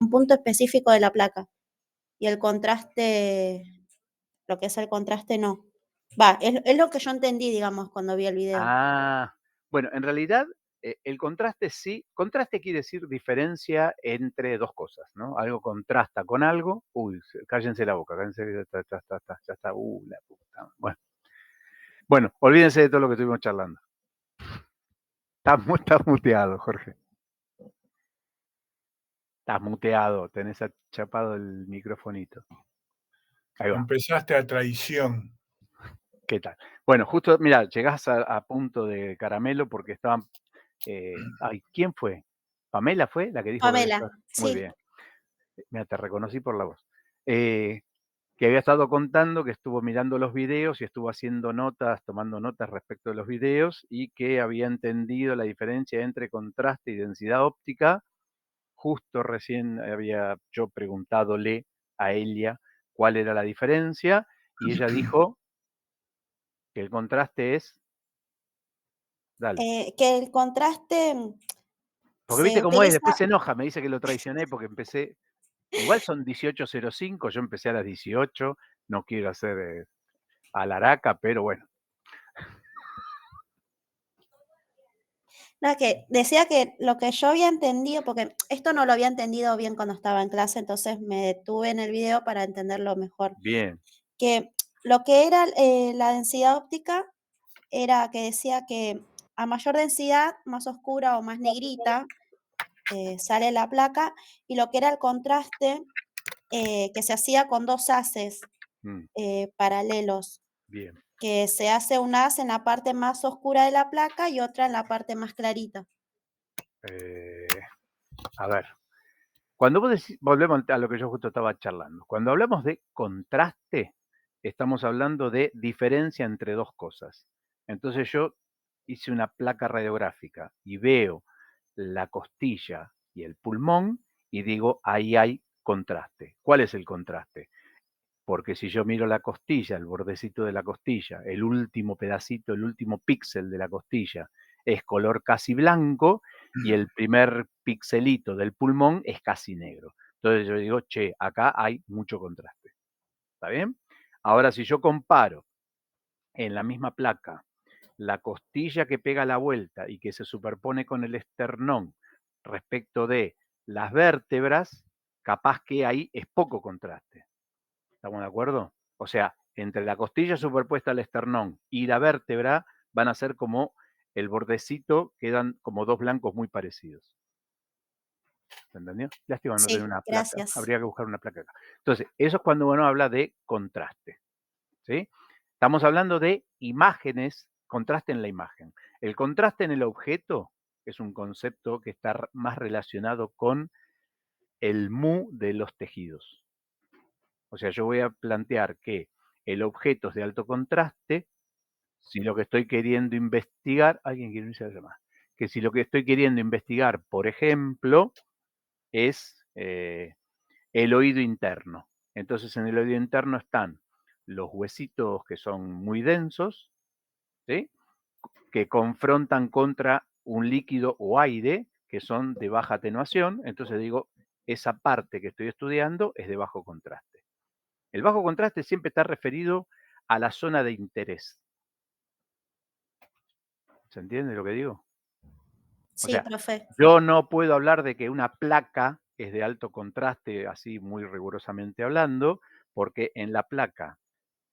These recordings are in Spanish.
punto específico de la placa. Y el contraste, lo que es el contraste, no. Es lo que yo entendí, digamos, cuando vi el video. Bueno, en realidad, el contraste sí, contraste quiere decir diferencia entre dos cosas, ¿no? Algo contrasta con algo, cállense la boca, cállense, ya está, la puta. Bueno, olvídense de todo lo que estuvimos charlando. Estás muteado, Jorge. Estás muteado, tenés achapado el microfonito. Ahí va. Empezaste a traición. ¿Qué tal? Bueno, justo, mira, llegás a punto de caramelo porque estaban... ¿quién fue? ¿Pamela fue la que dijo? Pamela, Muy sí. bien. Mira, te reconocí por la voz. Que había estado contando que estuvo mirando los videos y estuvo haciendo notas, tomando notas respecto de los videos y que había entendido la diferencia entre contraste y densidad óptica. Justo recién había yo preguntadole a ella cuál era la diferencia y ella dijo que el contraste es... Dale. Que el contraste Porque se viste cómo es, después utiliza. se enoja, me dice que lo traicioné porque empecé... Igual son 18:05, yo empecé a las 18, no quiero hacer alaraca, pero bueno. No, que decía que lo que yo había entendido, porque esto no lo había entendido bien cuando estaba en clase, entonces me detuve en el video para entenderlo mejor. Bien. Que lo que era la densidad óptica era que decía que a mayor densidad, más oscura o más negrita, sale la placa, y lo que era el contraste, que se hacía con dos haces paralelos, Bien. que se hace un haz en la parte más oscura de la placa y otra en la parte más clarita. A ver, cuando vos decís, volvemos a lo que yo justo estaba charlando, cuando hablamos de contraste, estamos hablando de diferencia entre dos cosas. Entonces yo hice una placa radiográfica y veo la costilla y el pulmón y digo, ahí hay contraste. ¿Cuál es el contraste? Porque si yo miro la costilla, el bordecito de la costilla, el último pedacito, el último píxel de la costilla es color casi blanco y el primer pixelito del pulmón es casi negro. Entonces yo digo, che, acá hay mucho contraste. ¿Está bien? Ahora, si yo comparo en la misma placa la costilla que pega la vuelta y que se superpone con el esternón respecto de las vértebras, capaz que ahí es poco contraste. ¿Estamos de acuerdo? O sea, entre la costilla superpuesta al esternón y la vértebra van a ser como el bordecito, quedan como dos blancos muy parecidos. ¿Se entendió? Lástima no tener Sí, una placa, gracias. habría que buscar una placa acá. Entonces, eso es cuando uno habla de contraste. ¿Sí? Estamos hablando de imágenes, contraste en la imagen. El contraste en el objeto es un concepto que está más relacionado con el mu de los tejidos. O sea, yo voy a plantear que el objeto es de alto contraste si lo que estoy queriendo investigar, alguien quiere irse a llamar, que si lo que estoy queriendo investigar, por ejemplo, es el oído interno. Entonces en el oído interno están los huesitos que son muy densos, ¿sí? Que confrontan contra un líquido o aire que son de baja atenuación. Entonces digo, esa parte que estoy estudiando es de bajo contraste. El bajo contraste siempre está referido a la zona de interés. ¿Se entiende lo que digo? O Sí, sea, profe. yo no puedo hablar de que una placa es de alto contraste, así muy rigurosamente hablando, porque en la placa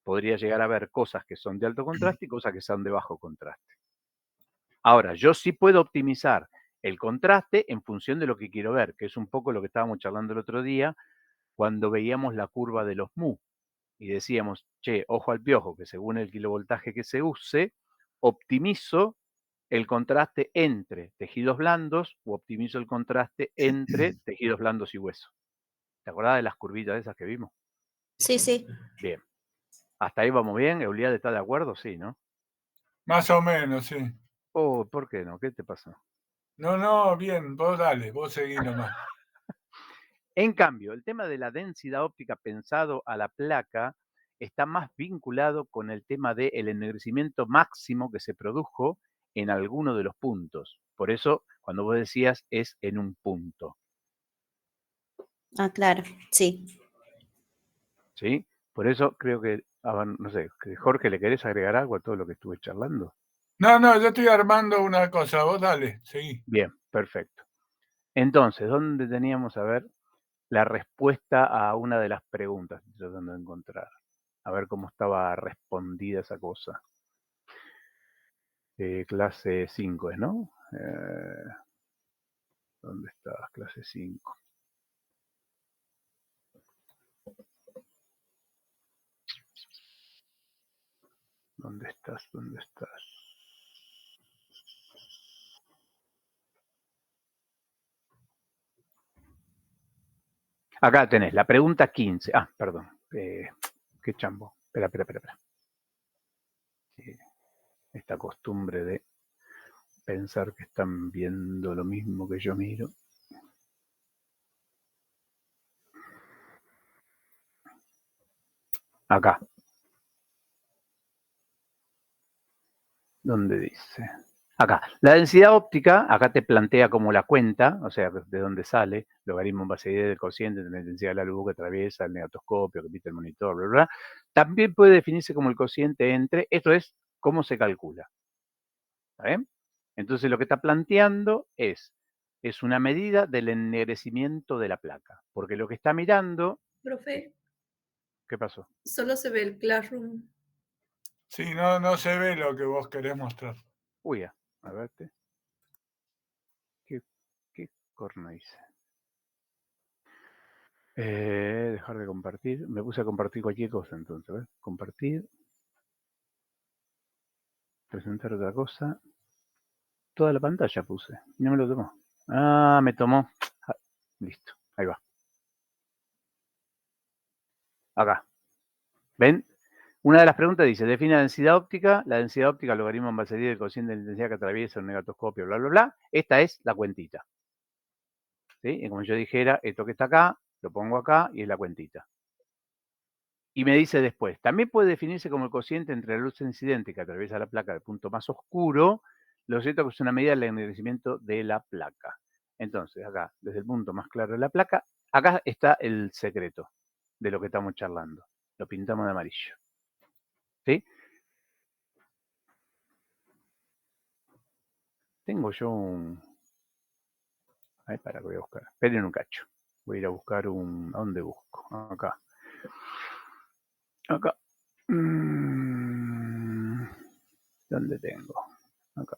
podría llegar a haber cosas que son de alto contraste y cosas que son de bajo contraste. Ahora, yo sí puedo optimizar el contraste en función de lo que quiero ver, que es un poco lo que estábamos charlando el otro día cuando veíamos la curva de los mu y decíamos, che, ojo al piojo, que según el kilovoltaje que se use, optimizo el contraste entre tejidos blandos o optimizo el contraste entre tejidos blandos y hueso. ¿Te acordás de las curvitas esas que vimos? Sí, sí. Bien. ¿Hasta ahí vamos bien? ¿Euliade está de acuerdo? Sí, ¿no? Más o menos, sí. Oh, ¿por qué no? ¿Qué te pasó? No, bien, vos dale, vos seguí nomás. En cambio, el tema de la densidad óptica pensado a la placa está más vinculado con el tema del ennegrecimiento máximo que se produjo en alguno de los puntos. Por eso, cuando vos decías, es en un punto. Ah, claro, sí. ¿Sí? Por eso creo que, no sé, Jorge, ¿le querés agregar algo a todo lo que estuve charlando? No, yo estoy armando una cosa, vos dale, seguí. Bien, perfecto. Entonces, ¿dónde teníamos, a ver, la respuesta a una de las preguntas? Estoy tratando de encontrar. A ver cómo estaba respondida esa cosa. Clase 5, ¿no? ¿Dónde estabas? Clase 5. ¿Dónde estás? ¿Dónde estás? Acá tenés la pregunta 15. Ah, perdón. Qué chambo. Espera. Esta costumbre de pensar que están viendo lo mismo que yo miro. Acá. ¿Dónde dice? Acá. La densidad óptica, acá te plantea como la cuenta, o sea, de dónde sale, logaritmo en base 10 del cociente de la intensidad de la luz que atraviesa el negatoscopio, que emite el monitor, bla, bla. También puede definirse como el cociente entre, esto es cómo se calcula. ¿Está bien? Entonces lo que está planteando es una medida del ennegrecimiento de la placa, porque lo que está mirando... Profe, ¿Qué pasó? solo se ve el Classroom. Sí, no se ve lo que vos querés mostrar. Uy, a verte. ¿Qué corno hice? Dejar de compartir. Me puse a compartir cualquier cosa entonces. ¿Ves? Compartir. Presentar otra cosa. Toda la pantalla puse. No me lo tomó. Ah, me tomó. Ah, listo. Ahí va. Acá. ¿Ven? Una de las preguntas dice, define la densidad óptica logaritmo en base 10 del cociente de la intensidad que atraviesa un negatoscopio, bla, bla, bla. Esta es la cuentita. ¿Sí? Y como yo dijera, esto que está acá, lo pongo acá y es la cuentita. Y me dice después, también puede definirse como el cociente entre la luz incidente que atraviesa la placa del punto más oscuro, lo cierto es que es una medida del ennegrecimiento de la placa. Entonces, acá, desde el punto más claro de la placa, acá está el secreto de lo que estamos charlando. Lo pintamos de amarillo. ¿Sí? Tengo yo un... Ay, para que voy a buscar. Esperen un cacho. Voy a ir a buscar un... ¿A dónde busco? Acá. Acá. ¿Dónde tengo? Acá.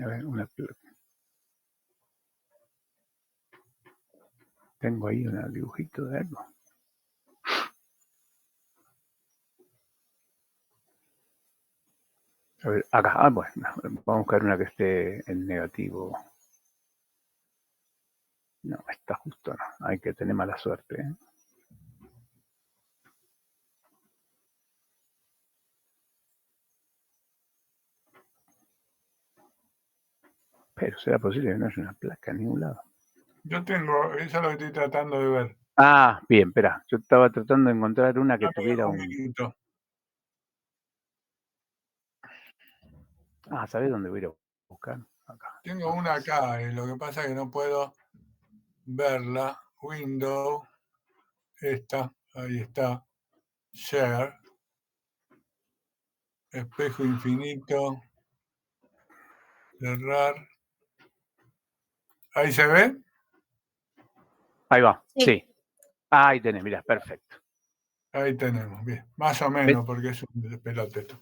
A ver, tengo ahí un dibujito de algo. A ver, acá, bueno, vamos a buscar una que esté en negativo. No, está justo, no. Hay que tener mala suerte, ¿eh? Pero será posible que no haya una placa en ningún lado. Yo tengo, eso es lo que estoy tratando de ver. Ah, bien, espera. Yo estaba tratando de encontrar una que Dame tuviera un un... minuto. Ah, ¿sabés dónde voy a ir a buscar? Acá. Tengo una acá, lo que pasa es que no puedo verla. Window, esta, ahí está. Share. Espejo infinito. Cerrar. ¿Ahí se ve? Ahí va, Sí. sí. Ahí tenés, mirá, perfecto. Ahí tenemos, bien. Más o menos, porque es un pelote esto.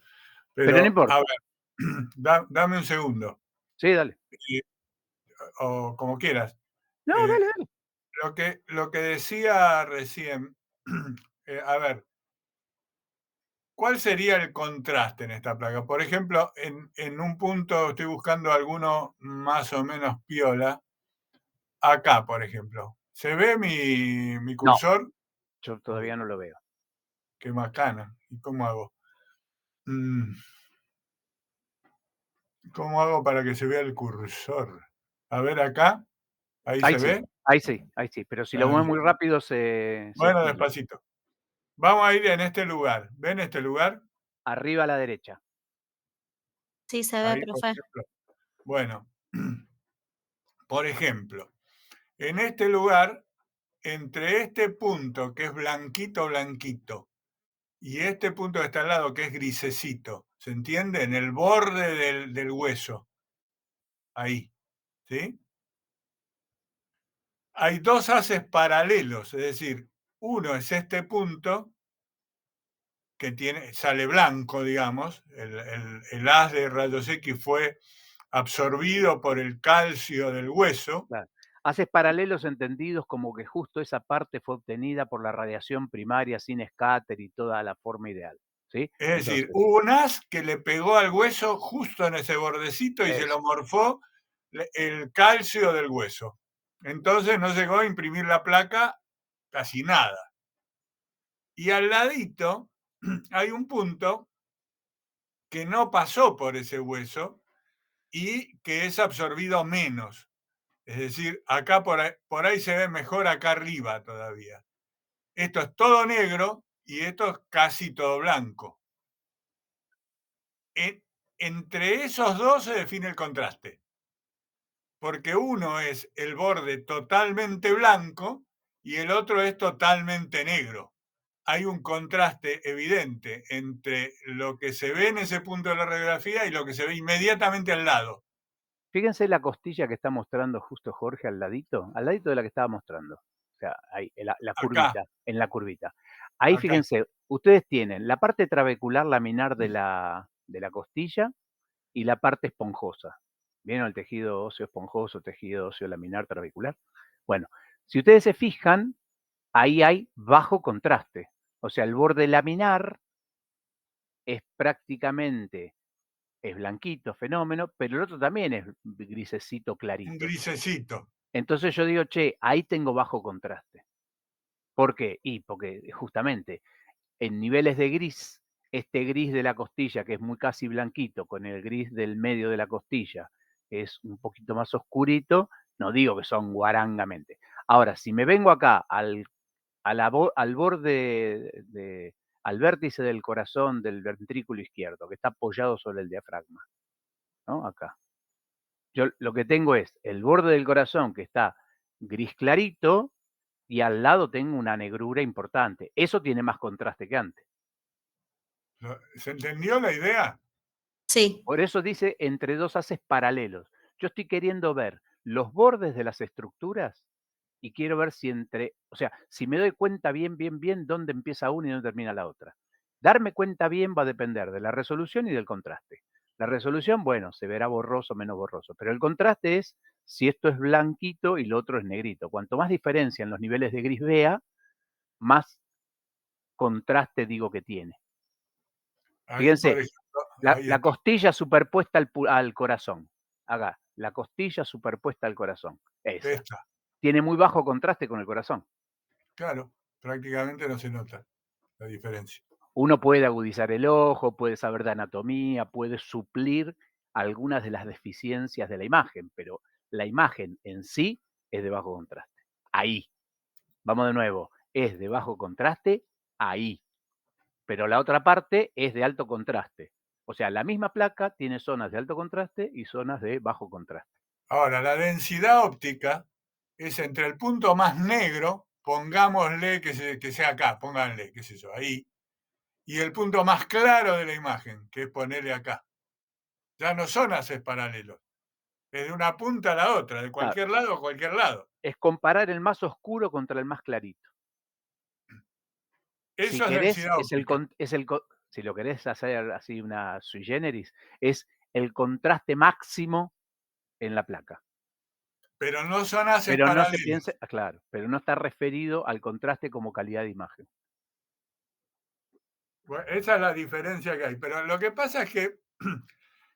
Pero no importa. A ver, dame un segundo. Sí, dale. O como quieras. No, dale. Lo que decía recién, a ver, ¿cuál sería el contraste en esta placa? Por ejemplo, en un punto estoy buscando alguno más o menos piola. Acá, por ejemplo. ¿Se ve mi cursor? Yo todavía no lo veo. Qué macana. ¿Y cómo hago? ¿Cómo hago para que se vea el cursor? A ver acá. ¿Ahí Ahí se sí, ve? ahí sí. Pero si lo mueves muy rápido se Bueno, tilda. despacito. Vamos a ir en este lugar. ¿Ven este lugar? Arriba a la derecha. Sí, se ve, Ahí, por profe. ejemplo. Bueno, Por ejemplo, en este lugar, entre este punto que es blanquito, blanquito, y este punto que está al lado que es grisecito, ¿se entiende? En el borde del hueso, ahí, ¿sí? Hay dos haces paralelos, es decir, uno es este punto que sale blanco, digamos, el haz de rayos X fue absorbido por el calcio del hueso. Claro. Haces paralelos entendidos como que justo esa parte fue obtenida por la radiación primaria sin escáter y toda la forma ideal, ¿sí? Es decir, Entonces, hubo un haz que le pegó al hueso justo en ese bordecito y se eso. lo morfó el calcio del hueso. Entonces no llegó a imprimir la placa casi nada. Y al ladito hay un punto que no pasó por ese hueso y que es absorbido menos. Es decir, acá por ahí se ve mejor acá arriba todavía. Esto es todo negro y esto es casi todo blanco. Entre esos dos se define el contraste, porque uno es el borde totalmente blanco y el otro es totalmente negro. Hay un contraste evidente entre lo que se ve en ese punto de la radiografía y lo que se ve inmediatamente al lado. Fíjense la costilla que está mostrando justo Jorge al ladito de la que estaba mostrando. O sea, ahí, la Acá, curvita, en la curvita. Ahí acá. fíjense, ustedes tienen la parte trabecular laminar de la costilla y la parte esponjosa. ¿Vieron el tejido óseo esponjoso, tejido óseo laminar trabecular? Bueno, si ustedes se fijan, ahí hay bajo contraste. O sea, el borde laminar es prácticamente, es blanquito, fenómeno, pero el otro también es grisecito Un clarito. grisecito. Entonces yo digo, che, ahí tengo bajo contraste. ¿Por qué? Y porque justamente en niveles de gris, este gris de la costilla, que es muy casi blanquito, con el gris del medio de la costilla, que es un poquito más oscurito, no digo que son guarangamente. Ahora, si me vengo acá al borde, al vértice del corazón del ventrículo izquierdo, que está apoyado sobre el diafragma, ¿no? Acá. Yo lo que tengo es el borde del corazón que está gris clarito y al lado tengo una negrura importante. Eso tiene más contraste que antes. ¿Se entendió la idea? Sí. Por eso dice entre dos haces paralelos. Yo estoy queriendo ver los bordes de las estructuras y quiero ver si o sea, si me doy cuenta bien, bien, bien dónde empieza una y dónde termina la otra. Darme cuenta bien va a depender de la resolución y del contraste. La resolución, bueno, se verá borroso o menos borroso, pero el contraste es si esto es blanquito y lo otro es negrito. Cuanto más diferencia en los niveles de gris vea, más contraste digo que tiene. Ahí, por Fíjense, ejemplo, la ahí está. costilla superpuesta al corazón. Acá, la costilla superpuesta al corazón. Esa. Esta. Tiene muy bajo contraste con el corazón. Claro, prácticamente no se nota la diferencia. Uno puede agudizar el ojo, puede saber de anatomía, puede suplir algunas de las deficiencias de la imagen, pero la imagen en sí es de bajo contraste. Ahí. Vamos de nuevo. Es de bajo contraste ahí. Pero la otra parte es de alto contraste. O sea, la misma placa tiene zonas de alto contraste y zonas de bajo contraste. Ahora, la densidad óptica es entre el punto más negro, pongámosle que sea acá, pónganle, qué sé yo, ahí, y el punto más claro de la imagen, que es ponerle acá. Ya no son haces paralelos, es de una punta a la otra, de Claro, cualquier lado a cualquier lado. es comparar el más oscuro contra el más clarito. Si Eso es querés, densidad óptica. si lo querés hacer así una sui generis, es el contraste máximo en la placa. Pero no son haces Pero no se piensa, paralelos. claro, pero no está referido al contraste como calidad de imagen. Bueno, esa es la diferencia que hay. Pero lo que pasa es que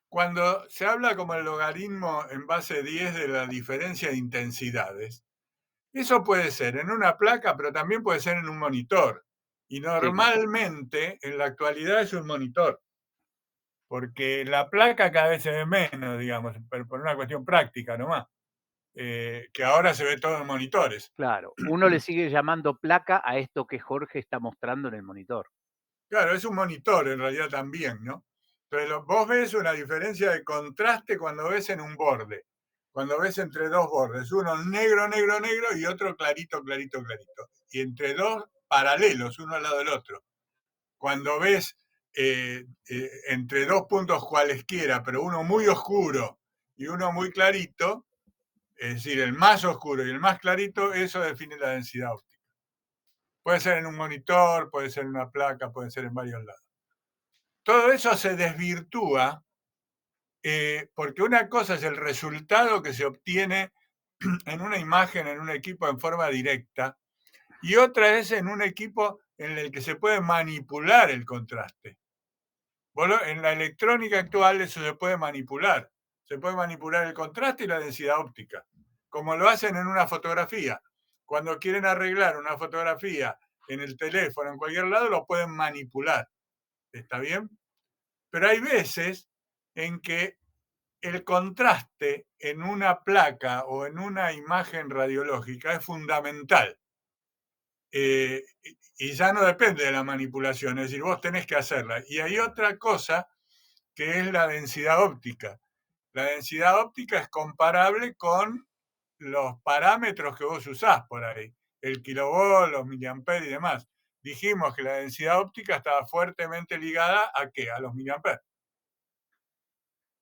cuando se habla como el logaritmo en base 10 de la diferencia de intensidades, eso puede ser en una placa, pero también puede ser en un monitor. Y Sí, claro. normalmente en la actualidad es un monitor, porque la placa cada vez se ve menos, digamos, pero por una cuestión práctica nomás, que ahora se ve todo en monitores. Claro, uno le sigue llamando placa a esto que Jorge está mostrando en el monitor. Claro, es un monitor en realidad también, ¿no? Entonces vos ves una diferencia de contraste cuando ves en un borde. cuando ves entre dos bordes, uno negro, negro, negro y otro clarito, clarito, clarito. Y entre dos paralelos, uno al lado del otro. Cuando ves entre dos puntos cualesquiera, pero uno muy oscuro y uno muy clarito, es decir, el más oscuro y el más clarito, eso define la densidad óptica. Puede ser en un monitor, puede ser en una placa, puede ser en varios lados. Todo eso se desvirtúa porque una cosa es el resultado que se obtiene en una imagen, en un equipo en forma directa, y otra es en un equipo en el que se puede manipular el contraste. En la electrónica actual eso se puede manipular. Se puede manipular el contraste y la densidad óptica, como lo hacen en una fotografía. Cuando quieren arreglar una fotografía en el teléfono, en cualquier lado, lo pueden manipular. ¿Está bien? Pero hay veces en que el contraste en una placa o en una imagen radiológica es fundamental. Y ya no depende de la manipulación, es decir, vos tenés que hacerla. Y hay otra cosa que es la densidad óptica. La densidad óptica es comparable con los parámetros que vos usás por ahí, el kilovolt, los miliamperes y demás. Dijimos que la densidad óptica estaba fuertemente ligada ¿a qué? A los miliamperes.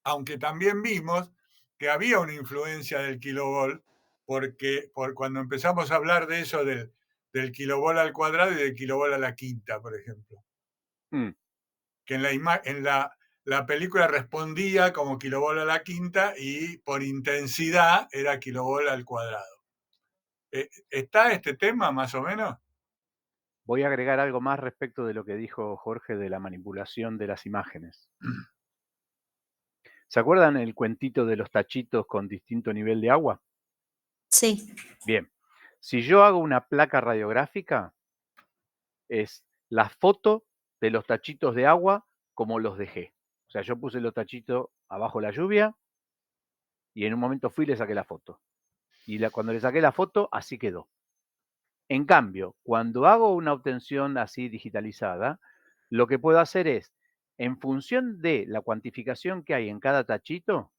Aunque también vimos que había una influencia del kilovolt, porque cuando empezamos a hablar de eso del kilovolt al cuadrado y del kilovolt a la quinta, por ejemplo. Que en la película respondía como kilovolt a la quinta y por intensidad era kilovolt al cuadrado. ¿Está este tema más o menos? Voy a agregar algo más respecto de lo que dijo Jorge de la manipulación de las imágenes. ¿Se acuerdan el cuentito de los tachitos con distinto nivel de agua? Sí. Bien. Si yo hago una placa radiográfica, es la foto de los tachitos de agua como los dejé. O sea, yo puse los tachitos abajo la lluvia y en un momento fui y le saqué la foto. Y cuando le saqué la foto, así quedó. En cambio, cuando hago una obtención así digitalizada, lo que puedo hacer es, en función de la cuantificación que hay en cada tachito,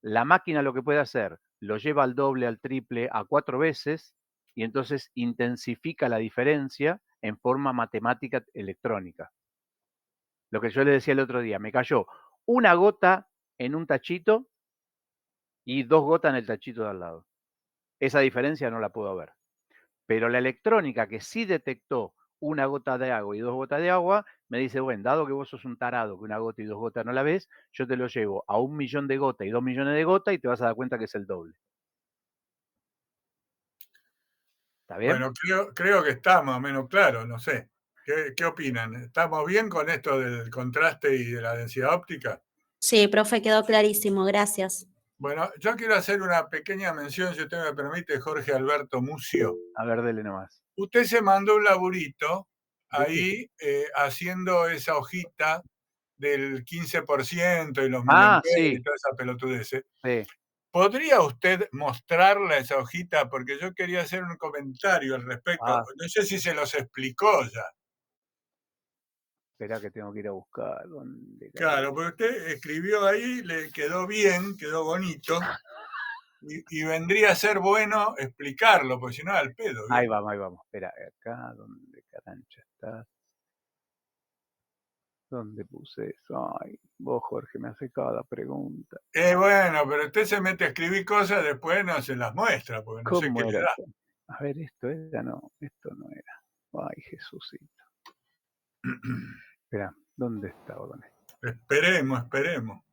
la máquina lo que puede hacer, lo lleva al doble, al triple, a 4 veces, y entonces intensifica la diferencia en forma matemática electrónica. Lo que yo le decía el otro día, me cayó una gota en un tachito y 2 gotas en el tachito de al lado. Esa diferencia no la puedo ver. Pero la electrónica que sí detectó una gota de agua y 2 gotas de agua, me dice, bueno, dado que vos sos un tarado, que una gota y 2 gotas no la ves, yo te lo llevo a 1 millón de gotas y 2 millones de gotas y te vas a dar cuenta que es el doble. ¿Está bien? Bueno, creo que está más o menos claro, no sé. ¿Qué opinan? ¿Estamos bien con esto del contraste y de la densidad óptica? Sí, profe, quedó clarísimo, gracias. Bueno, yo quiero hacer una pequeña mención, si usted me permite, Jorge Alberto Mucio. A ver, dele nomás. Usted se mandó un laburito ¿De qué? ahí haciendo esa hojita del 15% y los Ah, miliamperes y sí, toda esa pelotudez. sí. ¿Podría usted mostrarla esa hojita? Porque yo quería hacer un comentario al respecto. Ah, No sé si se los explicó ya. esperá que tengo que ir a buscar. ¿Dónde Claro, porque usted escribió ahí, le quedó bien, quedó bonito, y vendría a ser bueno explicarlo, porque si no, al pedo. Ahí ¿bien? vamos, ahí vamos. Espera, acá, ¿dónde carancha está? ¿Dónde puse eso? Ay, vos, Jorge, me hace cada pregunta. Bueno, pero usted se mete a escribir cosas, después no se las muestra, porque no sé ¿Cómo qué le era da. esto? A ver, esto era, no, esto no era. Ay, Jesucito. Espera, ¿dónde está? Esperemos.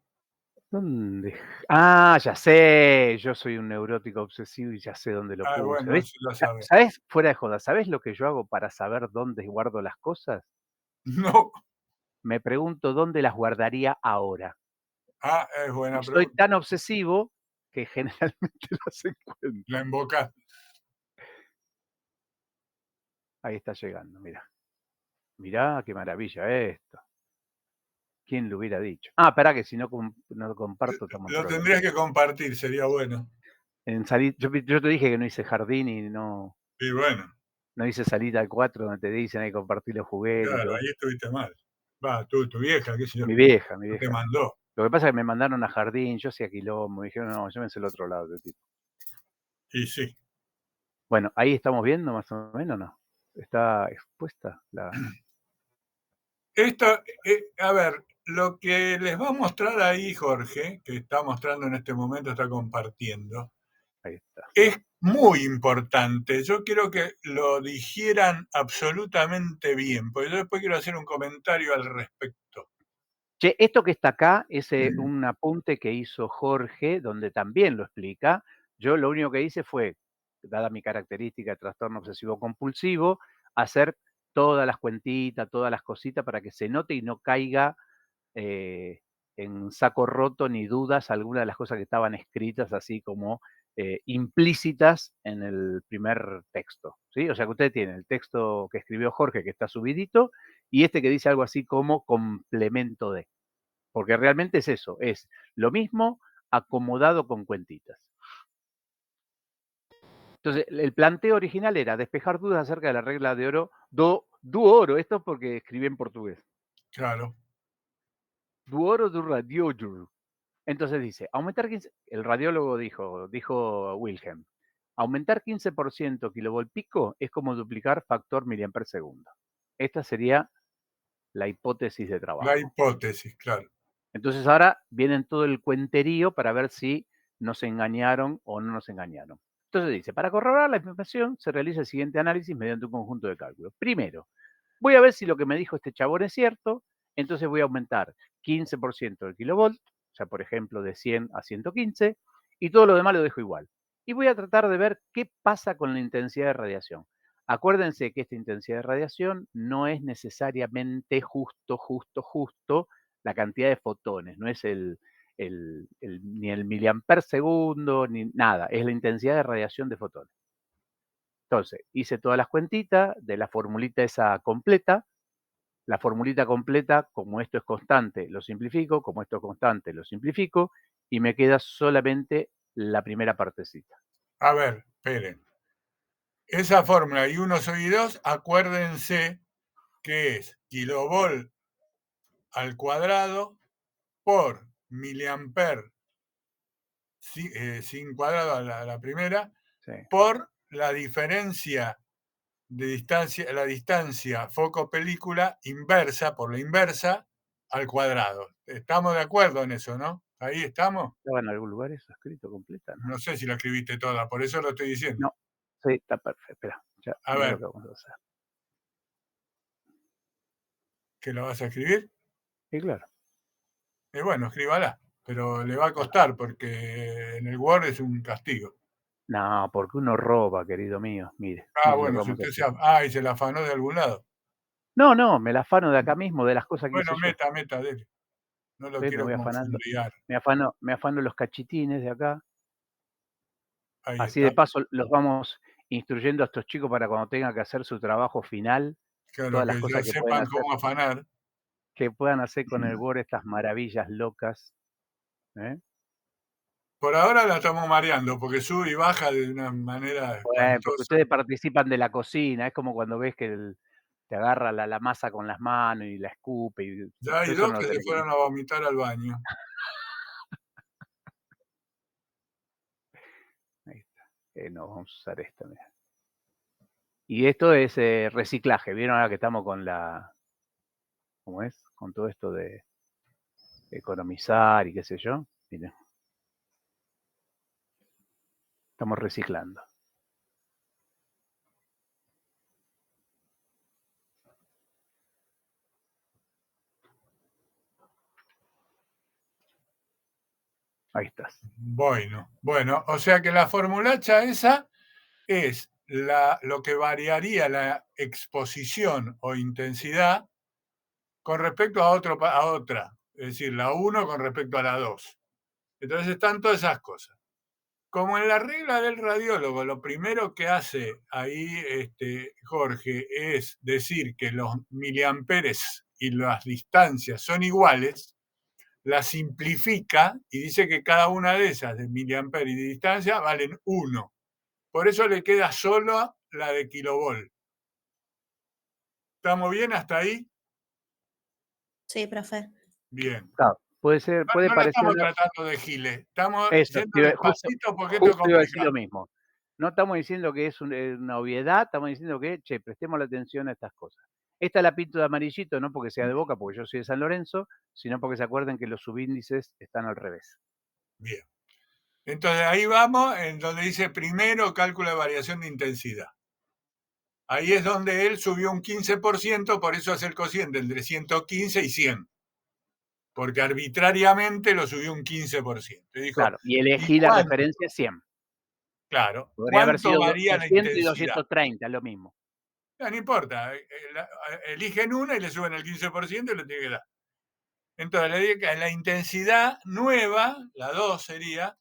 ¿Dónde? Ah, ya sé. Yo soy un neurótico obsesivo y ya sé dónde lo puse. Bueno, ¿Ves? eso lo sabe. ¿Sabés? Fuera de joda, ¿sabés lo que yo hago para saber dónde guardo las cosas? No. Me pregunto dónde las guardaría ahora. Es buena Y soy pregunta. tan obsesivo que generalmente las encuentro. La invocás. Ahí está llegando, mirá. Mirá qué maravilla esto. ¿Quién lo hubiera dicho? Ah, esperá que si no, no comparto estamos en Lo problemas. tendrías que compartir, sería bueno. Yo te dije que no hice jardín y no Y bueno, hice salida al 4 donde te dicen hay que compartir los juguetes y claro, todo. ahí estuviste mal. Va, tu vieja, qué sé yo. Mi vieja. No te mandó. Lo que pasa es que me mandaron a jardín, yo hacía quilombo, me dijeron, no, llévense al otro lado. Tipo. Y sí. Bueno, ahí estamos viendo más o menos, ¿no? Está expuesta la... Esto, a ver, lo que les va a mostrar ahí Jorge, que está mostrando en este momento, está compartiendo, Ahí está. es muy importante. Yo quiero que lo digieran absolutamente bien, porque yo después quiero hacer un comentario al respecto. Che, esto que está acá es un apunte que hizo Jorge, donde también lo explica. Yo lo único que hice fue, dada mi característica de trastorno obsesivo compulsivo, hacer todas las cuentitas, todas las cositas para que se note y no caiga en saco roto ni dudas alguna de las cosas que estaban escritas así como implícitas en el primer texto, ¿sí? O sea que ustedes tienen el texto que escribió Jorge, que está subidito, y este que dice algo así como complemento de. Porque realmente es eso, es lo mismo acomodado con cuentitas. Entonces, el planteo original era despejar dudas acerca de la regla de oro, do oro, esto porque escribí en portugués. Claro. Du oro do radiólogo. Entonces dice, aumentar 15, el radiólogo dijo Wilhelm, aumentar 15% kilovolt pico es como duplicar factor miliamper segundo. Esta sería la hipótesis de trabajo. La hipótesis, claro. Entonces ahora vienen todo el cuenterío para ver si nos engañaron o no nos engañaron. Entonces dice, para corroborar la información se realiza el siguiente análisis mediante un conjunto de cálculos. Primero, voy a ver si lo que me dijo este chabón es cierto, entonces voy a aumentar 15% del kilovolt, o sea, por ejemplo, de 100 a 115, y todo lo demás lo dejo igual. Y voy a tratar de ver qué pasa con la intensidad de radiación. Acuérdense que esta intensidad de radiación no es necesariamente justo la cantidad de fotones, no es ni el miliamper segundo, ni nada, es la intensidad de radiación de fotones. Entonces, hice todas las cuentitas de la formulita esa completa. La formulita completa, como esto es constante, lo simplifico, como esto es constante, lo simplifico, y me queda solamente la primera partecita. A ver, esperen. Esa fórmula y 1 sobre 2, acuérdense que es kilovolt al cuadrado por miliamper sin cuadrado a la primera, Sí. por la diferencia de distancia, la distancia foco-película inversa, por la inversa, al cuadrado. Estamos de acuerdo en eso, ¿no? Ahí estamos. ¿Estaba en algún lugar eso escrito completa? No sé si la escribiste toda, por eso lo estoy diciendo. No, sí, está perfecto. Espera, ya, A mira ver. lo que vamos a hacer. ¿Que lo vas a escribir? Sí, claro. Bueno, escríbala, pero le va a costar porque en el Word es un castigo. No, porque uno roba, querido mío. Mire. Ah, mire lo que bueno, si vamos a usted hacer. y se la afanó de algún lado. No, me la afano de acá mismo, de las cosas que Bueno, hice yo. meta, dele. No lo ¿Ves? Me quiero voy afanando. confundir. Me afano los cachitines de acá. Ahí Así está. de paso los vamos instruyendo a estos chicos para cuando tengan que hacer su trabajo final, Claro, todas que las ya cosas que pueden sepan hacer, cómo afanar. que puedan hacer con el Word estas maravillas locas. ¿Eh? Por ahora la estamos mareando porque sube y baja de una manera Bueno, porque espantosa. ustedes participan de la cocina, es como cuando ves que te agarra la masa con las manos y la escupe. Y Ya hay eso dos no lo que se tenés que fueron a vomitar al baño. Ahí está. No, vamos a usar esto, mira. Y esto es reciclaje. ¿Vieron ahora que estamos con ¿cómo es? Con todo esto de economizar y qué sé yo. Miren. Estamos reciclando. Ahí estás. Bueno, o sea que la formulacha esa es lo que variaría la exposición o intensidad con respecto a otra. Es decir, la 1 con respecto a la 2. Entonces están todas esas cosas. Como en la regla del radiólogo, lo primero que hace ahí Jorge es decir que los miliamperes y las distancias son iguales, la simplifica y dice que cada una de esas de miliamper y de distancia valen 1. Por eso le queda solo la de kilovolt. ¿Estamos bien hasta ahí? Sí, profe. Bien. Claro. puede ser, No, puede no lo parecer estamos una... tratando de giles, estamos Eso, yendo despacito porque esto es justo iba a decir lo complicado. mismo. No estamos diciendo que es una obviedad, estamos diciendo que, che, prestemos la atención a estas cosas. Esta la pinto de amarillito, no porque sea de Boca, porque yo soy de San Lorenzo, sino porque se acuerden que los subíndices están al revés. Bien. Entonces ahí vamos en donde dice primero cálculo de variación de intensidad. Ahí es donde él subió un 15%, por eso hace el cociente entre 115 y 100. Porque arbitrariamente lo subió un 15%. Y dijo, Claro, y ¿y elegí la cuánto? referencia 100. Claro, Podría haber ¿cuánto sido varía la 200 y intensidad? 230, lo mismo. No importa, eligen una y le suben el 15% y le tiene que dar. Entonces le digo que la intensidad nueva, la 2 sería,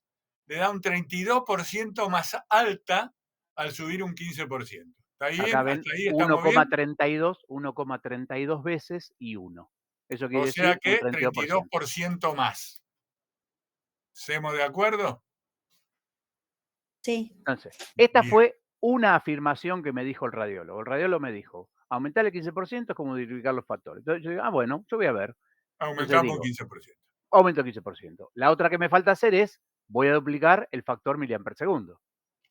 le da un 32% más alta al subir un 15%. ¿Está bien? Acá ven ¿Hasta ahí estamos bien? 1,32 veces y 1. Eso quiere O sea decir un que 32%. 32% más. ¿Estamos de acuerdo? Sí. Entonces, esta Bien, fue una afirmación que me dijo el radiólogo. El radiólogo me dijo, aumentar el 15% es como duplicar los factores. Entonces yo digo, bueno, yo voy a ver. Entonces aumentamos un digo, 15%. aumento el 15%. La otra que me falta hacer es, voy a duplicar el factor miliamper segundo.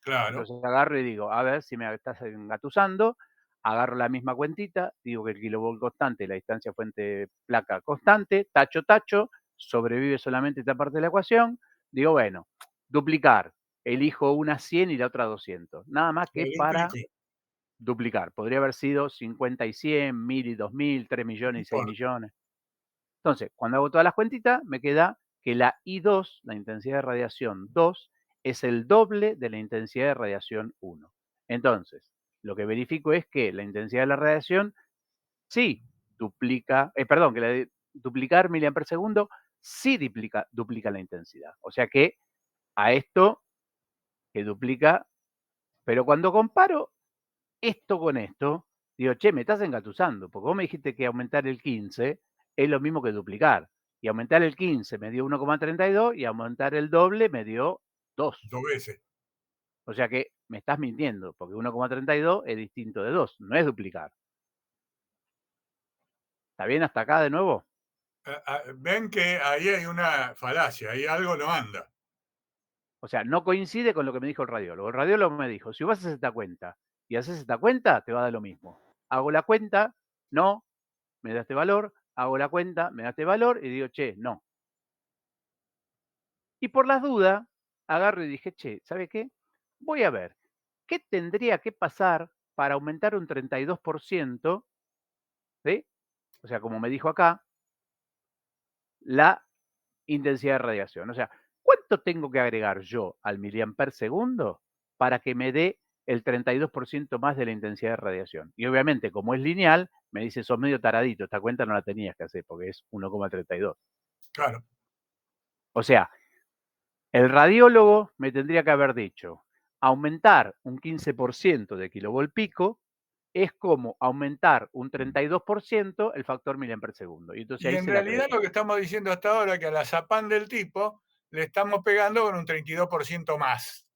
Claro. Entonces agarro y digo, a ver si me estás engatusando, agarro la misma cuentita, digo que el kilovolt constante, la distancia fuente-placa constante, tacho, sobrevive solamente esta parte de la ecuación, digo, bueno, duplicar, elijo una 100 y la otra 200, nada más que Lo para duplico. duplicar, podría haber sido 50 y 100, 1000 y 2000, 3 No millones y 6 importa. millones. Entonces, cuando hago todas las cuentitas, me queda que la I2, la intensidad de radiación 2, es el doble de la intensidad de radiación 1. Entonces, lo que verifico es que la intensidad de la radiación sí duplica, perdón, que la de duplicar miliamper segundo sí duplica la intensidad. O sea que a esto que duplica, pero cuando comparo esto con esto, digo, che, me estás engatusando, porque vos me dijiste que aumentar el 15 es lo mismo que duplicar. Y aumentar el 15 me dio 1,32 y aumentar el doble me dio 2. 2 veces. O sea que me estás mintiendo, porque 1,32 es distinto de 2, no es duplicar. ¿Está bien hasta acá de nuevo? Ven que ahí hay una falacia, ahí algo no anda. O sea, no coincide con lo que me dijo el radiólogo. El radiólogo me dijo, si vos haces esta cuenta y haces esta cuenta, te va a dar lo mismo. Hago la cuenta, no, me da este valor, hago la cuenta, me da este valor y digo, che, no. Y por las dudas, agarro y dije, che, ¿sabe qué? Voy a ver, ¿qué tendría que pasar para aumentar un 32%? ¿Sí? O sea, como me dijo acá, la intensidad de radiación. O sea, ¿cuánto tengo que agregar yo al miliamper segundo para que me dé el 32% más de la intensidad de radiación? Y obviamente, como es lineal, me dice, sos medio taradito, esta cuenta no la tenías que hacer porque es 1,32. Claro. O sea, el radiólogo me tendría que haber dicho, aumentar un 15% de kilovolt pico es como aumentar un 32% el factor miliamper segundo. Y entonces Y ahí en se la realidad creí. lo que estamos diciendo hasta ahora es que a la Zapán del tipo le estamos pegando con un 32% más.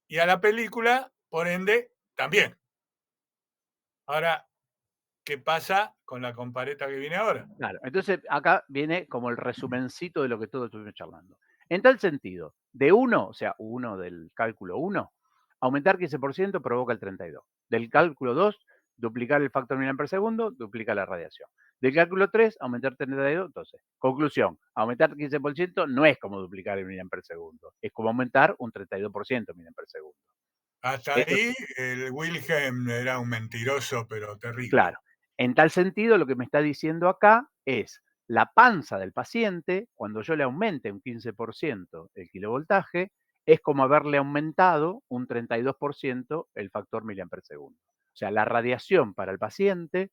Y a la película, por ende, también. Ahora, ¿qué pasa con la compareta que viene ahora? Claro, entonces acá viene como el resumencito de lo que todos estuvimos charlando. En tal sentido, de 1, o sea, 1 del cálculo 1, aumentar 15% provoca el 32. Del cálculo 2, duplicar el factor miliamper segundo, duplica la radiación. Del cálculo 3, aumentar 32. Entonces, conclusión, aumentar 15% no es como duplicar el miliamper segundo, es como aumentar un 32% miliamper segundo. Hasta Esto ahí el Wilhelm era un mentiroso, pero terrible. Claro. En tal sentido, lo que me está diciendo acá es la panza del paciente, cuando yo le aumente un 15% el kilovoltaje, es como haberle aumentado un 32% el factor miliamper segundo. O sea, la radiación para el paciente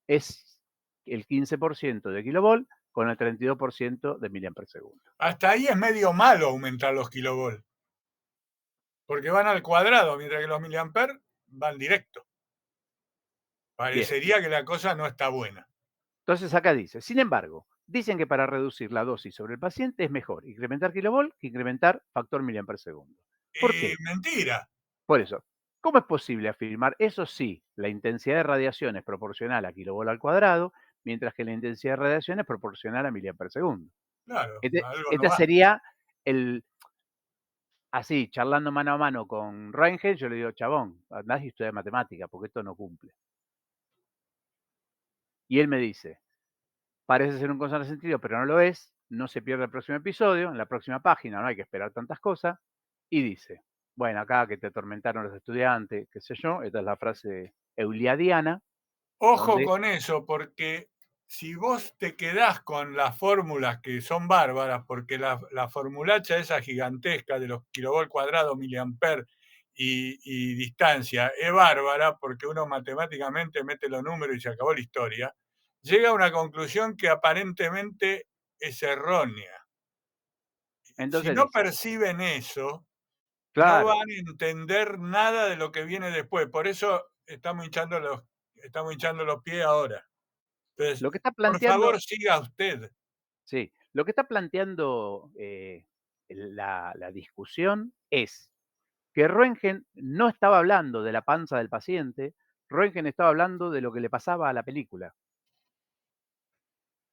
es el 15% de kilovolt con el 32% de miliamper segundo. Hasta ahí es medio malo aumentar los kilovolts, porque van al cuadrado, mientras que los miliamper van directo. Bien. Parecería que la cosa no está buena. Entonces acá dice, sin embargo, dicen que para reducir la dosis sobre el paciente es mejor incrementar kilovolt que incrementar factor miliamper segundo. ¿Por qué? Mentira. Por eso, ¿cómo es posible afirmar? Eso sí, la intensidad de radiación es proporcional a kilovolt al cuadrado, mientras que la intensidad de radiación es proporcional a miliamperes segundo. Claro, algo no Este va. sería así, charlando mano a mano con Röntgen, yo le digo, chabón, andás y estudia matemática, porque esto no cumple. Y él me dice, parece ser un contrasentido, pero no lo es, no se pierde el próximo episodio, en la próxima página no hay que esperar tantas cosas, y dice, bueno, acá que te atormentaron los estudiantes, qué sé yo, esta es la frase euliadiana. Ojo donde, con eso, porque si vos te quedás con las fórmulas que son bárbaras, porque la formulacha esa gigantesca de los kilovolt cuadrados, miliamper y distancia es bárbara, porque uno matemáticamente mete los números y se acabó la historia, llega a una conclusión que aparentemente es errónea. Si entonces no dice, perciben eso, no claro, van a entender nada de lo que viene después. Por eso estamos hinchando los pies ahora. Entonces, lo que está por planteando, favor, siga usted. sí, lo que está planteando la discusión es que Röntgen no estaba hablando de la panza del paciente, Röntgen estaba hablando de lo que le pasaba a la película.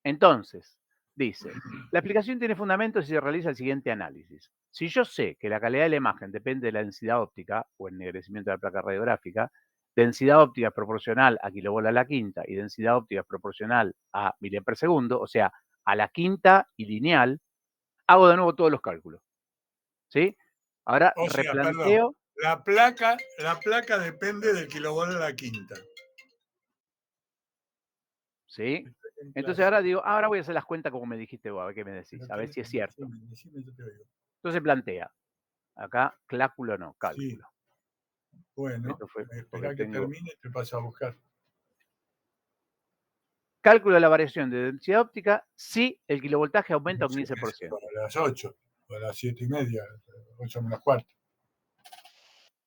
Entonces, dice, la explicación tiene fundamento si se realiza el siguiente análisis. Si yo sé que la calidad de la imagen depende de la densidad óptica o ennegrecimiento de la placa radiográfica, densidad óptica es proporcional a kilovolt a la quinta y densidad óptica es proporcional a miliamper segundo, o sea, a la quinta y lineal, hago de nuevo todos los cálculos. ¿Sí? Ahora O sea, perdón, replanteo. la placa depende del kilovolt a la quinta. ¿Sí? Entonces ahora digo, ahora voy a hacer las cuentas como me dijiste vos, a ver qué me decís, a ver si es cierto. Decime, yo te oigo. Entonces plantea, acá cálculo no, Sí. cálculo. Bueno, Esto fue espera porque que tengo termine y te paso a buscar. cálculo de la variación de densidad óptica si el kilovoltaje aumenta un No sé qué 15%. es, a las 8, o a las 7:30, 8 menos cuarto.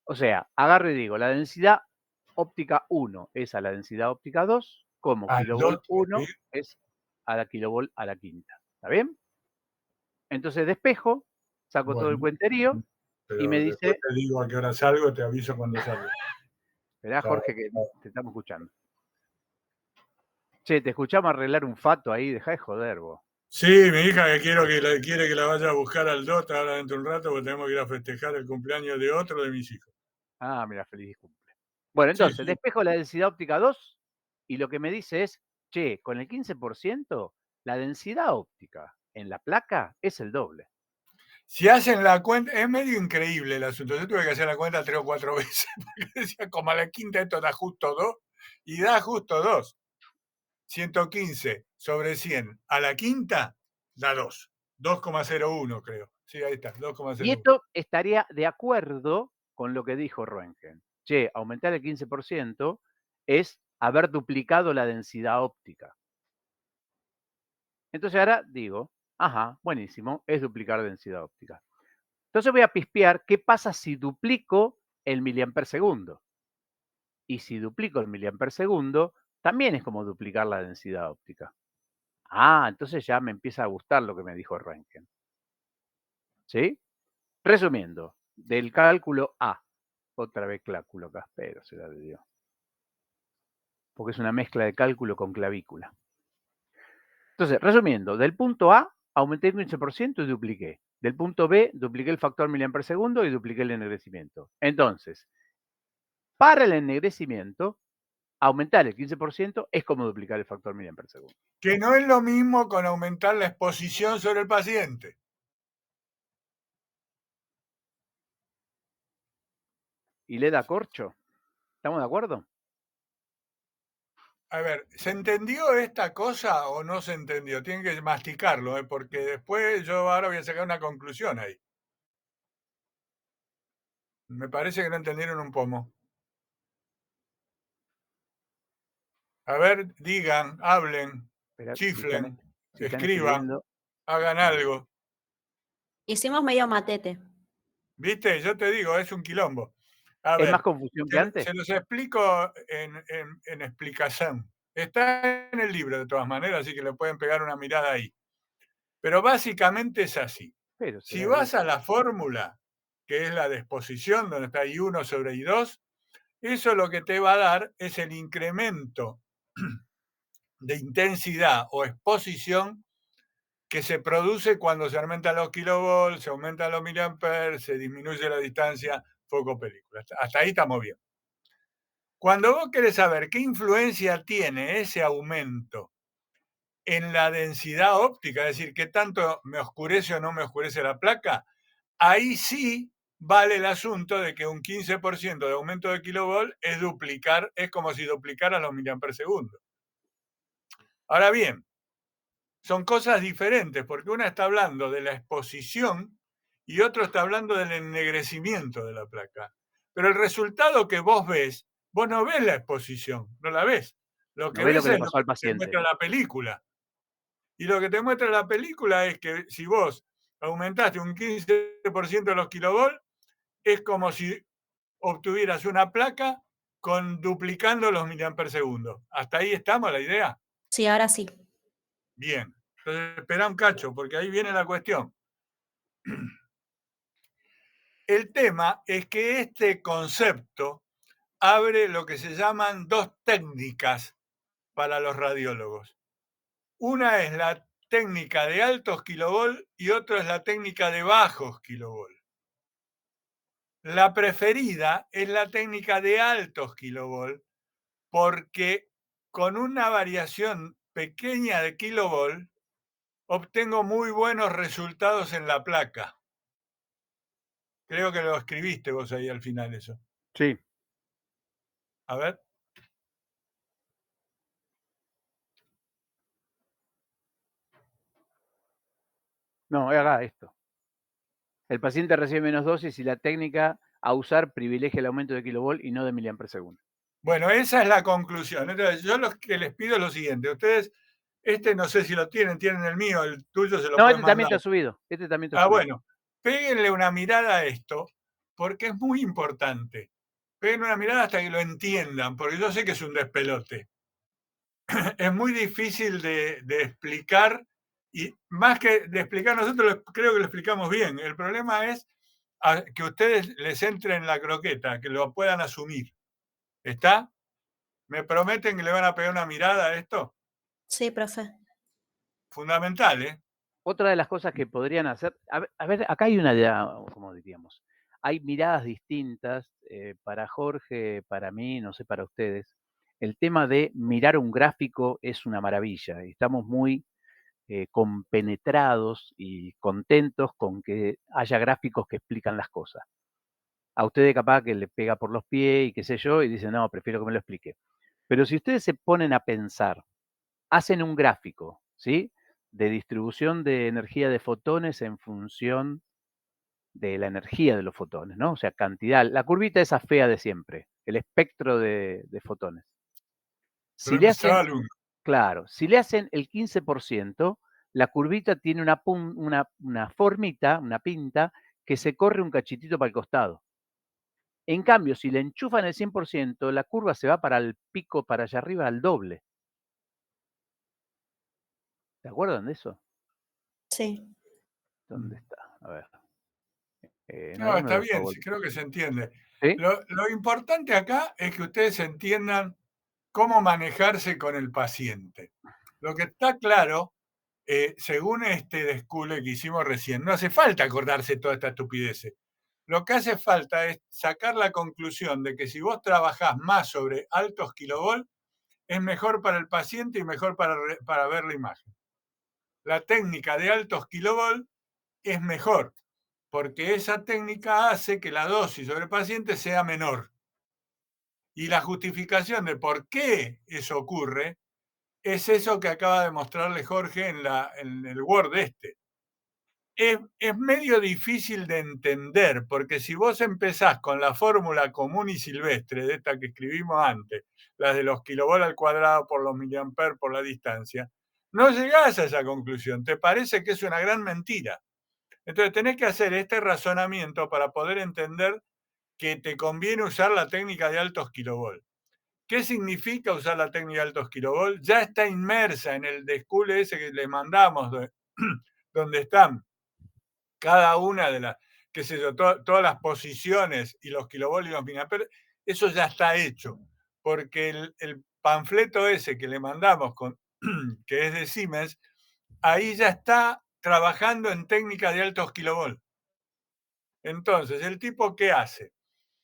O sea, agarro y digo, la densidad óptica 1 es a la densidad óptica 2, como Al kilovolt 2, 1 es a la kilovolt a la quinta. ¿Está bien? Entonces despejo, saco todo el bueno, cuenterío y me pero después dice, te digo a qué hora salgo, te aviso cuando salgo. verá Chao, Jorge que chao. te estamos escuchando. Che, te escuchamos arreglar un fato ahí, dejá de joder vos. Sí, mi hija que quiere que la vaya a buscar al DOT ahora dentro de un rato, porque tenemos que ir a festejar el cumpleaños de otro de mis hijos. Ah, mira, feliz cumple. Bueno, Sí, entonces, sí. despejo la densidad óptica 2 y lo que me dice es, che, con el 15%, la densidad óptica en la placa es el doble. Si hacen la cuenta, es medio increíble el asunto. Yo tuve que hacer la cuenta 3 o 4 veces, porque decía, como a la quinta esto da justo 2, y da justo 2. 115 sobre 100 a la quinta da 2. 2,01 creo. Sí, ahí está, 2,01. Y esto estaría de acuerdo con lo que dijo Röntgen. Che, aumentar el 15% es haber duplicado la densidad óptica. Entonces ahora digo, ajá, buenísimo, es duplicar densidad óptica. Entonces voy a pispear qué pasa si duplico el miliamper segundo. Y si duplico el miliamper segundo, también es como duplicar la densidad óptica. Ah, entonces ya me empieza a gustar lo que me dijo Röntgen. ¿Sí? Resumiendo, del cálculo A, otra vez cálculo caspero, se la de Dios. Porque es una mezcla de cálculo con clavícula. Entonces, resumiendo, del punto A aumenté el 15% y dupliqué. Del punto B, dupliqué el factor miliamper segundo y dupliqué el ennegrecimiento. Entonces, para el ennegrecimiento, aumentar el 15% es como duplicar el factor miliamper segundo. Que no es lo mismo con aumentar la exposición sobre el paciente. ¿Y le da corcho? ¿Estamos de acuerdo? A ver, ¿se entendió esta cosa o no se entendió? Tienen que masticarlo, porque después yo ahora voy a sacar una conclusión ahí. Me parece que no entendieron un pomo. A ver, digan, hablen, Espera, chiflen, si están escriban, escribiendo, hagan algo. Hicimos medio matete. ¿Viste? Yo te digo, es un quilombo. A ¿es más ver, confusión que antes? se los explico en explicación. Está en el libro de todas maneras, así que le pueden pegar una mirada ahí. Pero básicamente es así. Pero Si será vas eso. a la fórmula, que es la de exposición, donde está I1 sobre I2, eso lo que te va a dar es el incremento de intensidad o exposición que se produce cuando se aumentan los kilovolts, se aumentan los miliamperes, se disminuye la distancia foco-película. Hasta ahí estamos bien. Cuando vos querés saber qué influencia tiene ese aumento en la densidad óptica, es decir, qué tanto me oscurece o no me oscurece la placa, ahí sí vale el asunto de que un 15% de aumento de kilovolt es como si duplicara los miliamperes segundo. Ahora bien, son cosas diferentes, porque una está hablando de la exposición y otro está hablando del ennegrecimiento de la placa. Pero el resultado que vos ves, vos no ves la exposición, no la ves. Lo que No ves lo ves que le es lo pasó al que te paciente. muestra la película. Y lo que te muestra la película es que si vos aumentaste un 15% de los kilovolts, es como si obtuvieras una placa duplicando los miliamperes segundo. ¿Hasta ahí estamos la idea? Sí, ahora sí. Bien. Entonces, espera un cacho, porque ahí viene la cuestión. El tema es que este concepto abre lo que se llaman dos técnicas para los radiólogos. Una es la técnica de altos kilovolt y otra es la técnica de bajos kilovolt. La preferida es la técnica de altos kilovolt porque con una variación pequeña de kilovolt obtengo muy buenos resultados en la placa. Creo que lo escribiste vos ahí al final eso. Sí. A ver. No, haga esto. El paciente recibe menos dosis y la técnica a usar privilegia el aumento de kilovolt y no de miliamperes segundo. Bueno, esa es la conclusión. Entonces, yo lo que les pido es lo siguiente. Ustedes, no sé si lo tienen el mío, el tuyo se lo No, pueden este también mandar. está subido. Este también está subido. Bueno, péguenle una mirada a esto, porque es muy importante. Peguen una mirada hasta que lo entiendan, porque yo sé que es un despelote. Es muy difícil de explicar, y más que de explicar, nosotros creo que lo explicamos bien. El problema es que ustedes les entren en la croqueta, que lo puedan asumir. ¿Está? ¿Me prometen que le van a pegar una mirada a esto? Sí, profe. Fundamental, ¿eh? Otra de las cosas que podrían hacer, a ver, acá hay una idea, como diríamos, hay miradas distintas para Jorge, para mí, no sé, para ustedes. El tema de mirar un gráfico es una maravilla. Estamos muy compenetrados y contentos con que haya gráficos que explican las cosas. A ustedes capaz que le pega por los pies y qué sé yo, y dicen, no, prefiero que me lo explique. Pero si ustedes se ponen a pensar, hacen un gráfico, ¿sí? De distribución de energía de fotones en función de la energía de los fotones, ¿no? O sea, cantidad. La curvita esa fea de siempre, el espectro de fotones. Si le hacen, claro, si le hacen el 15%, la curvita tiene una formita, una pinta, que se corre un cachitito para el costado. En cambio, si le enchufan el 100%, la curva se va para el pico, para allá arriba, al doble. ¿Se acuerdan de eso? Sí. ¿Dónde está? A ver. No, está bien, creo que se entiende. ¿Sí? Lo importante acá es que ustedes entiendan cómo manejarse con el paciente. Lo que está claro, según este descule que hicimos recién, no hace falta acordarse toda esta estupidez. Lo que hace falta es sacar la conclusión de que si vos trabajás más sobre altos kilovolts, es mejor para el paciente y mejor para ver la imagen. La técnica de altos kilovolts es mejor, porque esa técnica hace que la dosis sobre el paciente sea menor. Y la justificación de por qué eso ocurre es eso que acaba de mostrarle Jorge en el Word este. Es medio difícil de entender, porque si vos empezás con la fórmula común y silvestre, de esta que escribimos antes, las de los kilovolts al cuadrado por los miliamperes por la distancia, no llegás a esa conclusión. Te parece que es una gran mentira. Entonces tenés que hacer este razonamiento para poder entender que te conviene usar la técnica de altos kilovolts. ¿Qué significa usar la técnica de altos kilovolts? Ya está inmersa en el descule ese que le mandamos, donde están cada una de las, qué sé yo, todas las posiciones y los kilovolts y los miliamperes. Eso ya está hecho, porque el panfleto ese que le mandamos con que es de Siemens, ahí ya está trabajando en técnicas de altos kilovolts. Entonces, ¿el tipo qué hace?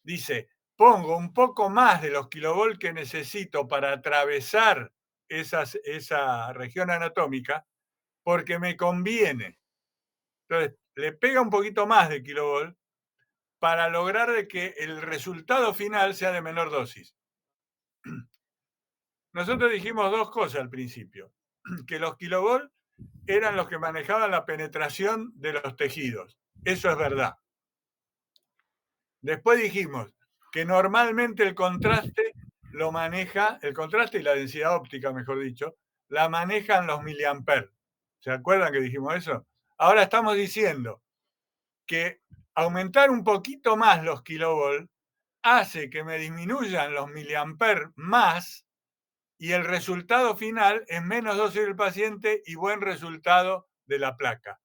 Dice, pongo un poco más de los kilovolts que necesito para atravesar esa región anatómica porque me conviene. Entonces, le pega un poquito más de kilovolt para lograr de que el resultado final sea de menor dosis. Nosotros dijimos dos cosas al principio, que los kilovolts eran los que manejaban la penetración de los tejidos. Eso es verdad. Después dijimos que normalmente el contraste lo maneja, el contraste y la densidad óptica, mejor dicho, la manejan los miliamperes. ¿Se acuerdan que dijimos eso? Ahora estamos diciendo que aumentar un poquito más los kilovolts hace que me disminuyan los miliamperes más y el resultado final es menos dosis del paciente y buen resultado de la placa.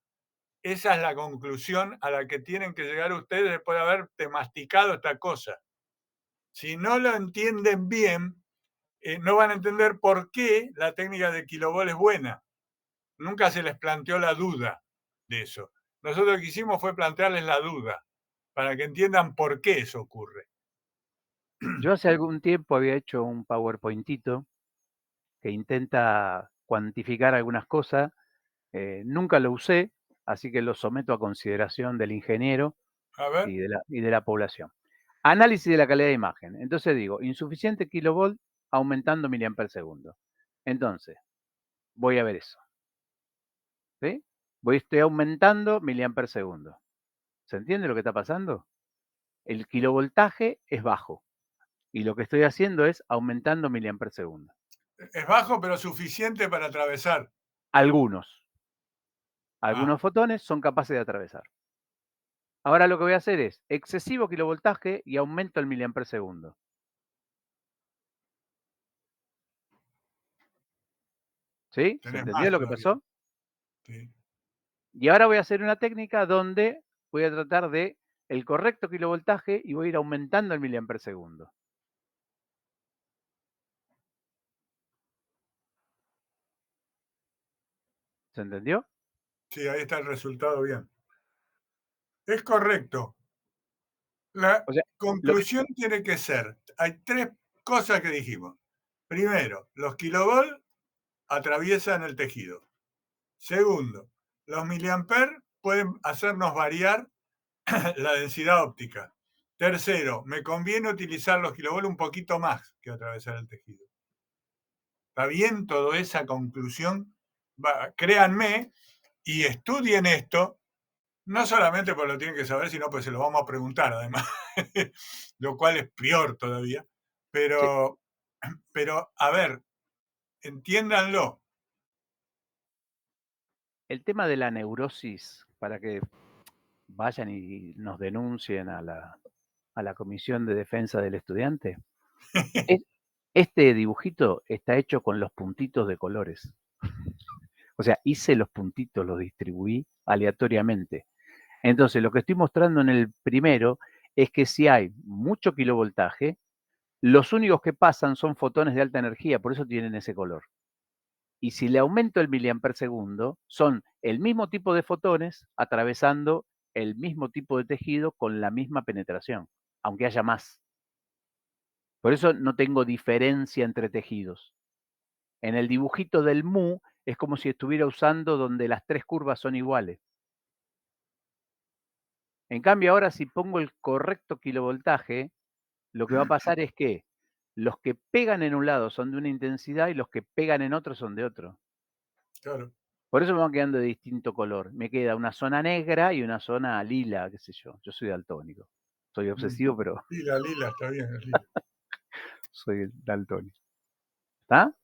Esa es la conclusión a la que tienen que llegar ustedes después de haber masticado esta cosa. Si no lo entienden bien, no van a entender por qué la técnica de kilovolt es buena. Nunca se les planteó la duda de eso. Nosotros lo que hicimos fue plantearles la duda para que entiendan por qué eso ocurre. Yo hace algún tiempo había hecho un PowerPointito que intenta cuantificar algunas cosas. Nunca lo usé, así que lo someto a consideración del ingeniero A ver, y de la población. Análisis de la calidad de imagen. Entonces digo, insuficiente kilovolt aumentando miliamper segundo. Entonces, voy a ver eso. ¿Sí? Estoy aumentando miliamper segundo. ¿Se entiende lo que está pasando? El kilovoltaje es bajo y lo que estoy haciendo es aumentando miliamper segundo. es bajo pero suficiente para atravesar. Algunos fotones son capaces de atravesar. Ahora lo que voy a hacer es excesivo kilovoltaje y aumento el miliamper segundo. ¿Sí? ¿Se entendió lo que pasó? Sí. Y ahora voy a hacer una técnica donde voy a tratar de el correcto kilovoltaje y voy a ir aumentando el miliamper segundo. ¿Se entendió? Sí, ahí está el resultado bien. Es correcto. La conclusión tiene que ser, hay tres cosas que dijimos. Primero, los kilovolts atraviesan el tejido. Segundo, los miliamperes pueden hacernos variar la densidad óptica. Tercero, me conviene utilizar los kilovolts un poquito más que atravesar el tejido. ¿Está bien toda esa conclusión? Créanme y estudien esto, no solamente porque lo tienen que saber, sino porque se lo vamos a preguntar además, lo cual es peor todavía. Pero a ver, entiéndanlo. El tema de la neurosis, para que vayan y nos denuncien a la Comisión de Defensa del Estudiante. Este dibujito está hecho con los puntitos de colores. O sea, hice los puntitos, los distribuí aleatoriamente. Entonces, lo que estoy mostrando en el primero es que si hay mucho kilovoltaje, los únicos que pasan son fotones de alta energía, por eso tienen ese color. Y si le aumento el miliamper segundo, son el mismo tipo de fotones atravesando el mismo tipo de tejido con la misma penetración, aunque haya más. Por eso no tengo diferencia entre tejidos. En el dibujito del mu es como si estuviera usando donde las tres curvas son iguales. En cambio, ahora si pongo el correcto kilovoltaje, lo que va a pasar es que los que pegan en un lado son de una intensidad y los que pegan en otro son de otro. Claro. Por eso me van quedando de distinto color. Me queda una zona negra y una zona lila, qué sé yo. Yo soy daltónico. Soy obsesivo, pero Lila, está bien, es lila. soy daltónico. ¿Está?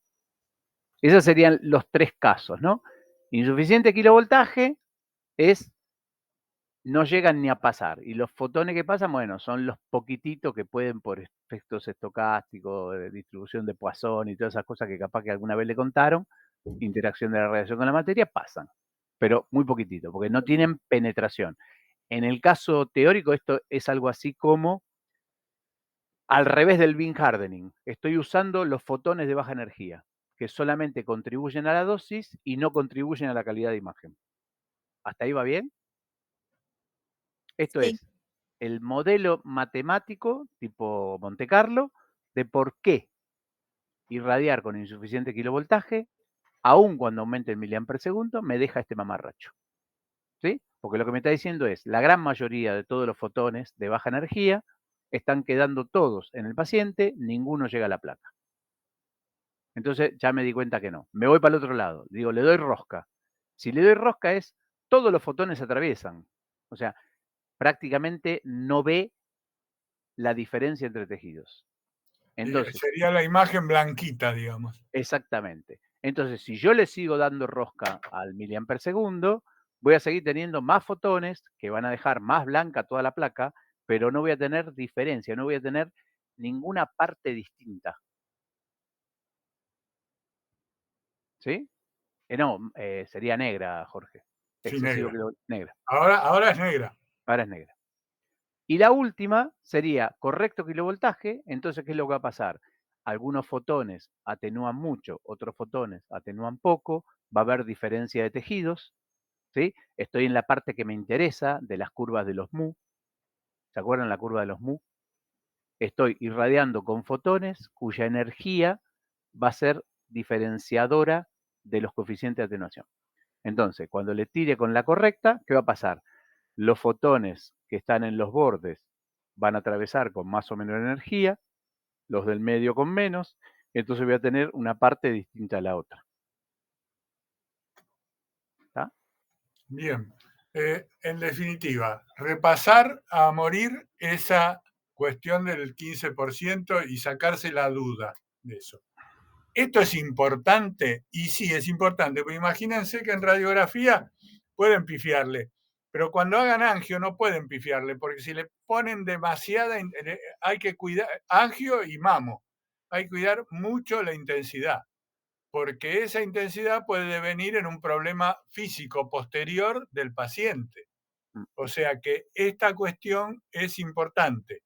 Esos serían los tres casos, ¿no? Insuficiente kilovoltaje es no llegan ni a pasar. Y los fotones que pasan, bueno, son los poquititos que pueden por efectos estocásticos, de distribución de Poisson y todas esas cosas que capaz que alguna vez le contaron, interacción de la radiación con la materia, pasan. Pero muy poquitito, porque no tienen penetración. En el caso teórico, esto es algo así como al revés del beam hardening. Estoy usando los fotones de baja energía. que solamente contribuyen a la dosis y no contribuyen a la calidad de imagen. ¿Hasta ahí va bien? Esto Sí. es el modelo matemático tipo Monte Carlo de por qué irradiar con insuficiente kilovoltaje, aun cuando aumente el miliamper segundo, me deja este mamarracho. ¿Sí? Porque lo que me está diciendo es, la gran mayoría de todos los fotones de baja energía están quedando todos en el paciente, ninguno llega a la placa. Entonces ya me di cuenta que no. Me voy para el otro lado. Digo, le doy rosca. Si le doy rosca es, todos los fotones atraviesan. O sea, prácticamente no ve la diferencia entre tejidos. Entonces, sería la imagen blanquita, digamos. exactamente. Entonces, si yo le sigo dando rosca al miliamper segundo, voy a seguir teniendo más fotones que van a dejar más blanca toda la placa, pero no voy a tener diferencia, no voy a tener ninguna parte distinta. ¿Sí? No, sería negra, Jorge. Sí, Excesivo negra. negra. Ahora es negra. Ahora es negra. Y la última sería correcto kilovoltaje. Entonces, ¿qué es lo que va a pasar? Algunos fotones atenúan mucho, otros fotones atenúan poco, va a haber diferencia de tejidos, ¿sí? Estoy en la parte que me interesa de las curvas de los mu. ¿Se acuerdan la curva de los mu? Estoy irradiando con fotones cuya energía va a ser diferenciadora de los coeficientes de atenuación. Entonces, cuando le tire con la correcta, ¿qué va a pasar? Los fotones que están en los bordes van a atravesar con más o menos energía, los del medio con menos, entonces voy a tener una parte distinta a la otra. ¿Está? Bien. En definitiva, repasar a morir esa cuestión del 15% y sacarse la duda de eso. Esto es importante, y sí es importante, porque imagínense que en radiografía pueden pifiarle, pero cuando hagan angio no pueden pifiarle, porque si le ponen demasiada, hay que cuidar, angio y mamo, hay que cuidar mucho la intensidad, porque esa intensidad puede devenir en un problema físico posterior del paciente. O sea que esta cuestión es importante.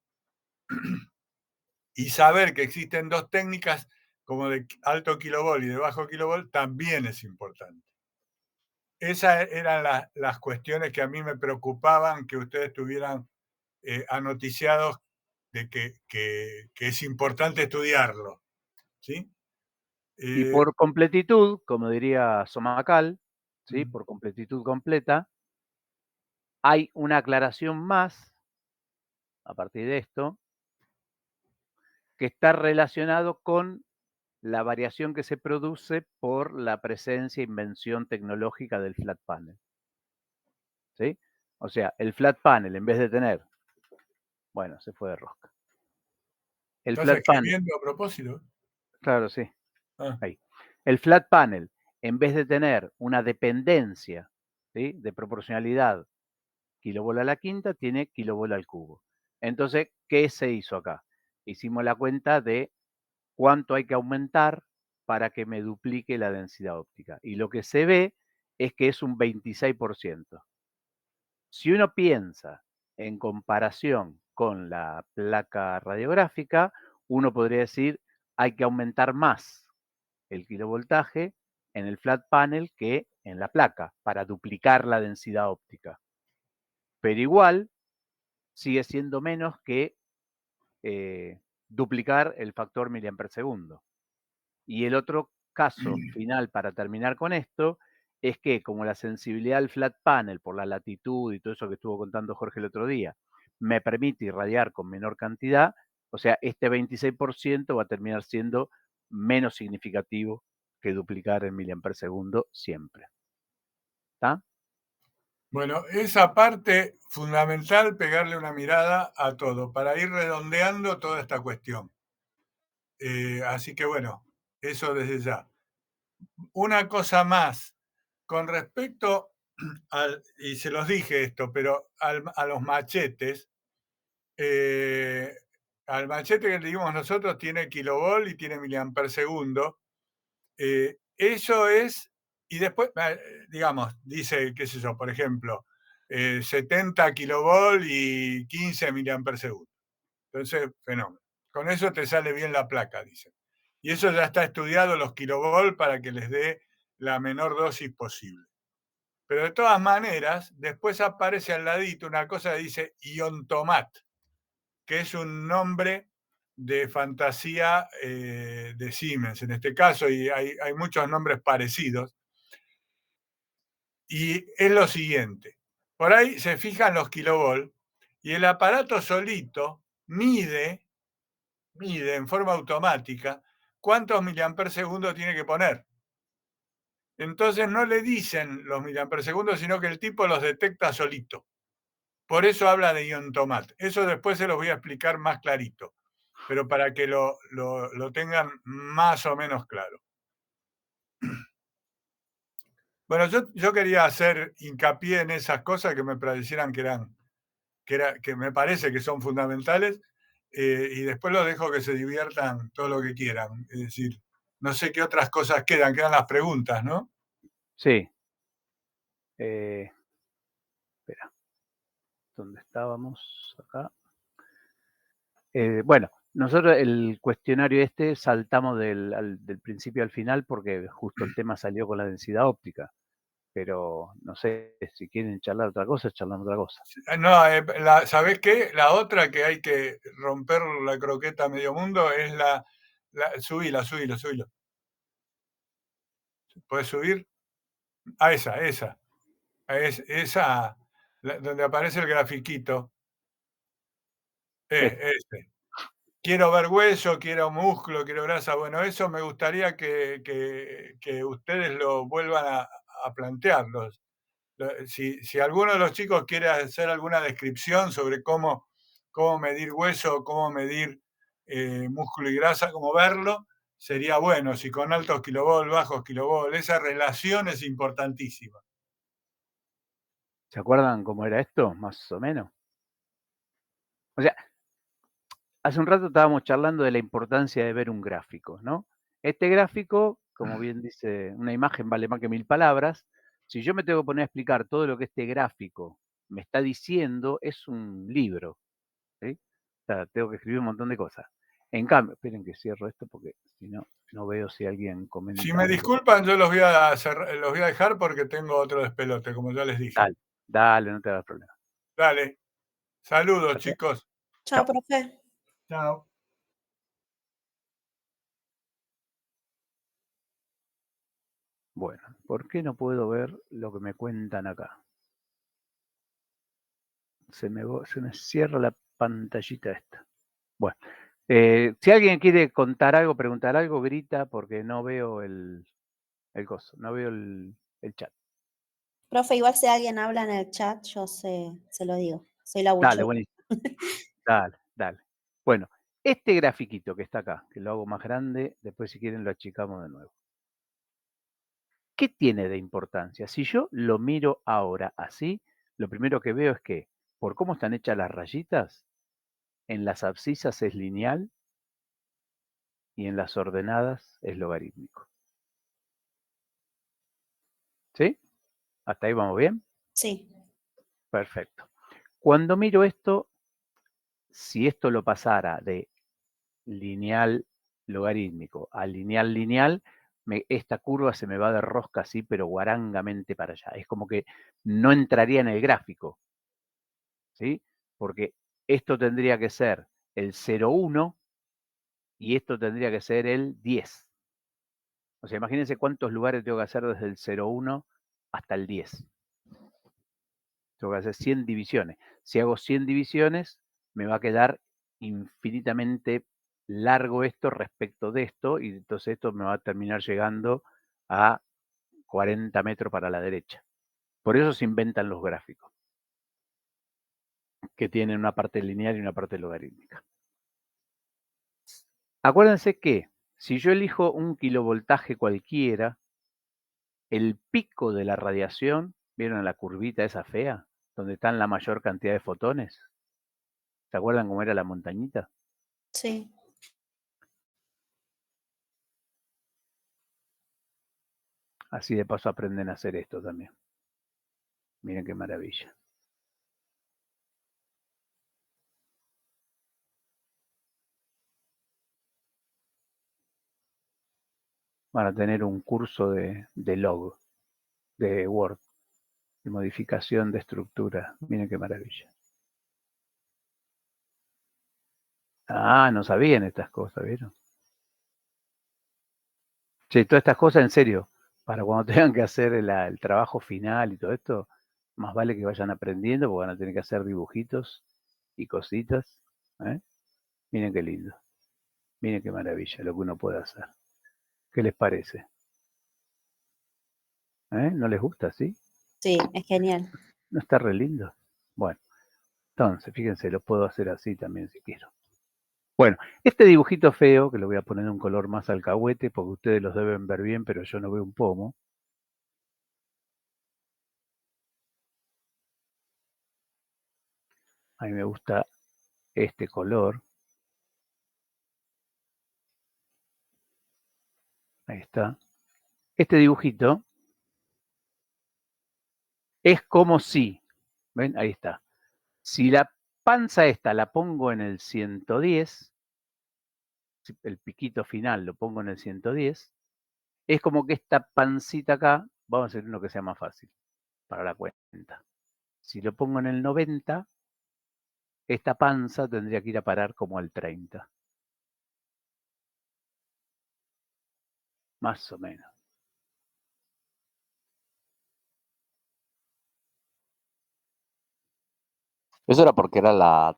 Y saber que existen dos técnicas como de alto kilovolt y de bajo kilovolt también es importante. Esas eran las cuestiones que a mí me preocupaban que ustedes tuvieran anoticiados de que es importante estudiarlo. ¿Sí? Y por completitud, como diría Somacal, ¿sí? Por completitud completa, hay una aclaración más a partir de esto que está relacionado con la variación que se produce por la presencia e invención tecnológica del flat panel. ¿Sí? O sea, el flat panel, en vez de tener, bueno, se fue de rosca. El ¿Estás flat panel, escribiendo a propósito? claro, sí. Ah. Ahí. El flat panel, en vez de tener una dependencia, ¿sí? de proporcionalidad kilovolt a la quinta, tiene kilovolt al cubo. Entonces, ¿qué se hizo acá? Hicimos la cuenta de cuánto hay que aumentar para que me duplique la densidad óptica. Y lo que se ve es que es un 26%. Si uno piensa en comparación con la placa radiográfica, uno podría decir hay que aumentar más el kilovoltaje en el flat panel que en la placa para duplicar la densidad óptica. Pero igual sigue siendo menos que duplicar el factor miliamper segundo. Y el otro caso final para terminar con esto es que como la sensibilidad al flat panel por la latitud y todo eso que estuvo contando Jorge el otro día me permite irradiar con menor cantidad, o sea, este 26% va a terminar siendo menos significativo que duplicar el miliamper segundo siempre. ¿Está? Bueno, esa parte fundamental, pegarle una mirada a todo, para ir redondeando toda esta cuestión. Así que bueno, eso desde ya. Una cosa más, con respecto y se los dije esto, pero a los machetes, al machete que le dimos nosotros tiene kilovolt y tiene miliamper segundo. Eso es, y después, digamos, dice, qué sé yo, por ejemplo, 70 kilovolt y 15 miliamper segundo. Entonces, fenómeno. Con eso te sale bien la placa, dice. Y eso ya está estudiado, los kilovolt, para que les dé la menor dosis posible. Pero de todas maneras, después aparece al ladito una cosa que dice iontomat, que es un nombre de fantasía de Siemens en este caso, y hay muchos nombres parecidos. Y es lo siguiente, por ahí se fijan los kilovolt y el aparato solito mide en forma automática cuántos miliamperes segundo tiene que poner. Entonces no le dicen los miliamperes segundos, sino que el tipo los detecta solito. Por eso habla de iontomat. Eso después se los voy a explicar más clarito, pero para que lo tengan más o menos claro. Bueno, yo quería hacer hincapié en esas cosas que me parecieran que me parece que son fundamentales, y después los dejo que se diviertan todo lo que quieran. Es decir, no sé qué otras cosas quedan las preguntas, ¿no? Sí. Espera. ¿Dónde estábamos? Acá. Bueno, nosotros el cuestionario saltamos del principio al final porque justo el tema salió con la densidad óptica. Pero no sé, si quieren charlar otra cosa, charlamos otra cosa. No, ¿sabés qué? La otra que hay que romper la croqueta a medio mundo es subilo. ¿Puedes subir? Esa. Esa, donde aparece el grafiquito. Este. Quiero ver hueso, quiero músculo, quiero grasa. Bueno, eso me gustaría que ustedes lo vuelvan a plantear. Si alguno de los chicos quiere hacer alguna descripción sobre cómo medir hueso, cómo medir músculo y grasa, cómo verlo, sería bueno. Si con altos kilovolt, bajos kilovolt, esa relación es importantísima. ¿Se acuerdan cómo era esto? Más o menos. O sea, hace un rato estábamos charlando de la importancia de ver un gráfico, ¿no? Este gráfico, como bien dice, una imagen vale más que 1000 palabras. Si yo me tengo que poner a explicar todo lo que este gráfico me está diciendo, es un libro, ¿sí? O sea, tengo que escribir un montón de cosas. En cambio, esperen que cierro esto porque si no, no veo si alguien comenta. Si me disculpan, yo los voy a dejar porque tengo otro despelote, como ya les dije. Dale, no te hagas problema. Dale. Saludos, chicos. Chao, profe. Chao. Bueno, ¿por qué no puedo ver lo que me cuentan acá? Se me cierra la pantallita esta. Bueno, si alguien quiere contar algo, preguntar algo, grita porque no veo el coso, no veo el chat. Profe, igual si alguien habla en el chat, yo se lo digo. Soy la Dale, buchona. buenísimo. Dale. Bueno, este grafiquito que está acá, que lo hago más grande, después si quieren lo achicamos de nuevo. ¿Qué tiene de importancia? Si yo lo miro ahora así, lo primero que veo es que, por cómo están hechas las rayitas, en las abscisas es lineal y en las ordenadas es logarítmico. ¿Sí? ¿Hasta ahí vamos bien? Sí. Perfecto. Cuando miro esto, si esto lo pasara de lineal logarítmico a lineal, esta curva se me va de rosca así, pero guarangamente para allá. Es como que no entraría en el gráfico, ¿sí? Porque esto tendría que ser el 0,1 y esto tendría que ser el 10. O sea, imagínense cuántos lugares tengo que hacer desde el 0,1 hasta el 10. Tengo que hacer 100 divisiones. Si hago 100 divisiones, me va a quedar infinitamente largo esto respecto de esto, y entonces esto me va a terminar llegando a 40 metros para la derecha. Por eso se inventan los gráficos, que tienen una parte lineal y una parte logarítmica. Acuérdense que si yo elijo un kilovoltaje cualquiera, el pico de la radiación, ¿vieron la curvita esa fea? Donde están la mayor cantidad de fotones. ¿Se acuerdan cómo era la montañita? Sí. Así de paso aprenden a hacer esto también. Miren qué maravilla. van a tener un curso de log, de Word, de modificación de estructura. Miren qué maravilla. Ah, no sabían estas cosas, ¿vieron? Che, todas estas cosas, en serio, para cuando tengan que hacer el trabajo final y todo esto, más vale que vayan aprendiendo, porque van a tener que hacer dibujitos y cositas. ¿Eh? Miren qué lindo. Miren qué maravilla lo que uno puede hacer. ¿Qué les parece? ¿No les gusta, sí? Sí, es genial. ¿No está re lindo? Bueno, entonces, fíjense, lo puedo hacer así también si quiero. Bueno, este dibujito feo, que lo voy a poner de un color más alcahuete, porque ustedes los deben ver bien, pero yo no veo un pomo. A mí me gusta este color. Ahí está. Este dibujito es como si, ¿ven? Ahí está. Si la panza esta la pongo en el 110, el piquito final lo pongo en el 110, es como que esta pancita acá, vamos a hacer uno que sea más fácil para la cuenta. Si lo pongo en el 90, esta panza tendría que ir a parar como al 30. Más o menos. Eso era porque era la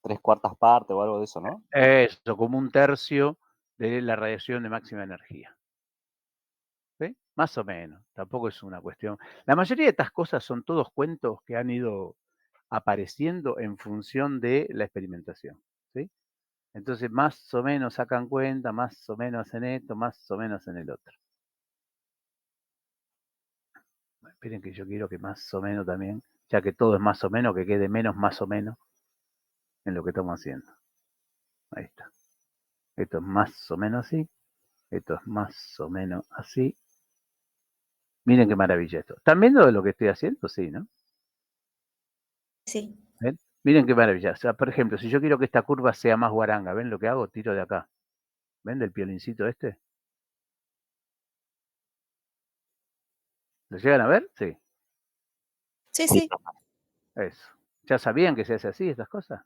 3/4 parte o algo de eso, ¿no? Eso, como un tercio de la radiación de máxima energía. ¿Sí? Más o menos, tampoco es una cuestión. La mayoría de estas cosas son todos cuentos que han ido apareciendo en función de la experimentación. ¿Sí? Entonces, más o menos sacan cuenta, más o menos en esto, más o menos en el otro. Esperen que yo quiero que más o menos también, ya que todo es más o menos, que quede menos más o menos en lo que estamos haciendo. Ahí está. Esto es más o menos así. Esto es más o menos así. Miren qué maravilla esto. ¿Están viendo lo que estoy haciendo? Sí, ¿no? Sí. ¿Ven? Miren qué maravilla. O sea, por ejemplo, si yo quiero que esta curva sea más guaranga, ¿ven lo que hago? Tiro de acá. ¿Ven del piolincito este? ¿Lo llegan a ver? Sí. Sí, sí. Eso. ¿Ya sabían que se hace así estas cosas?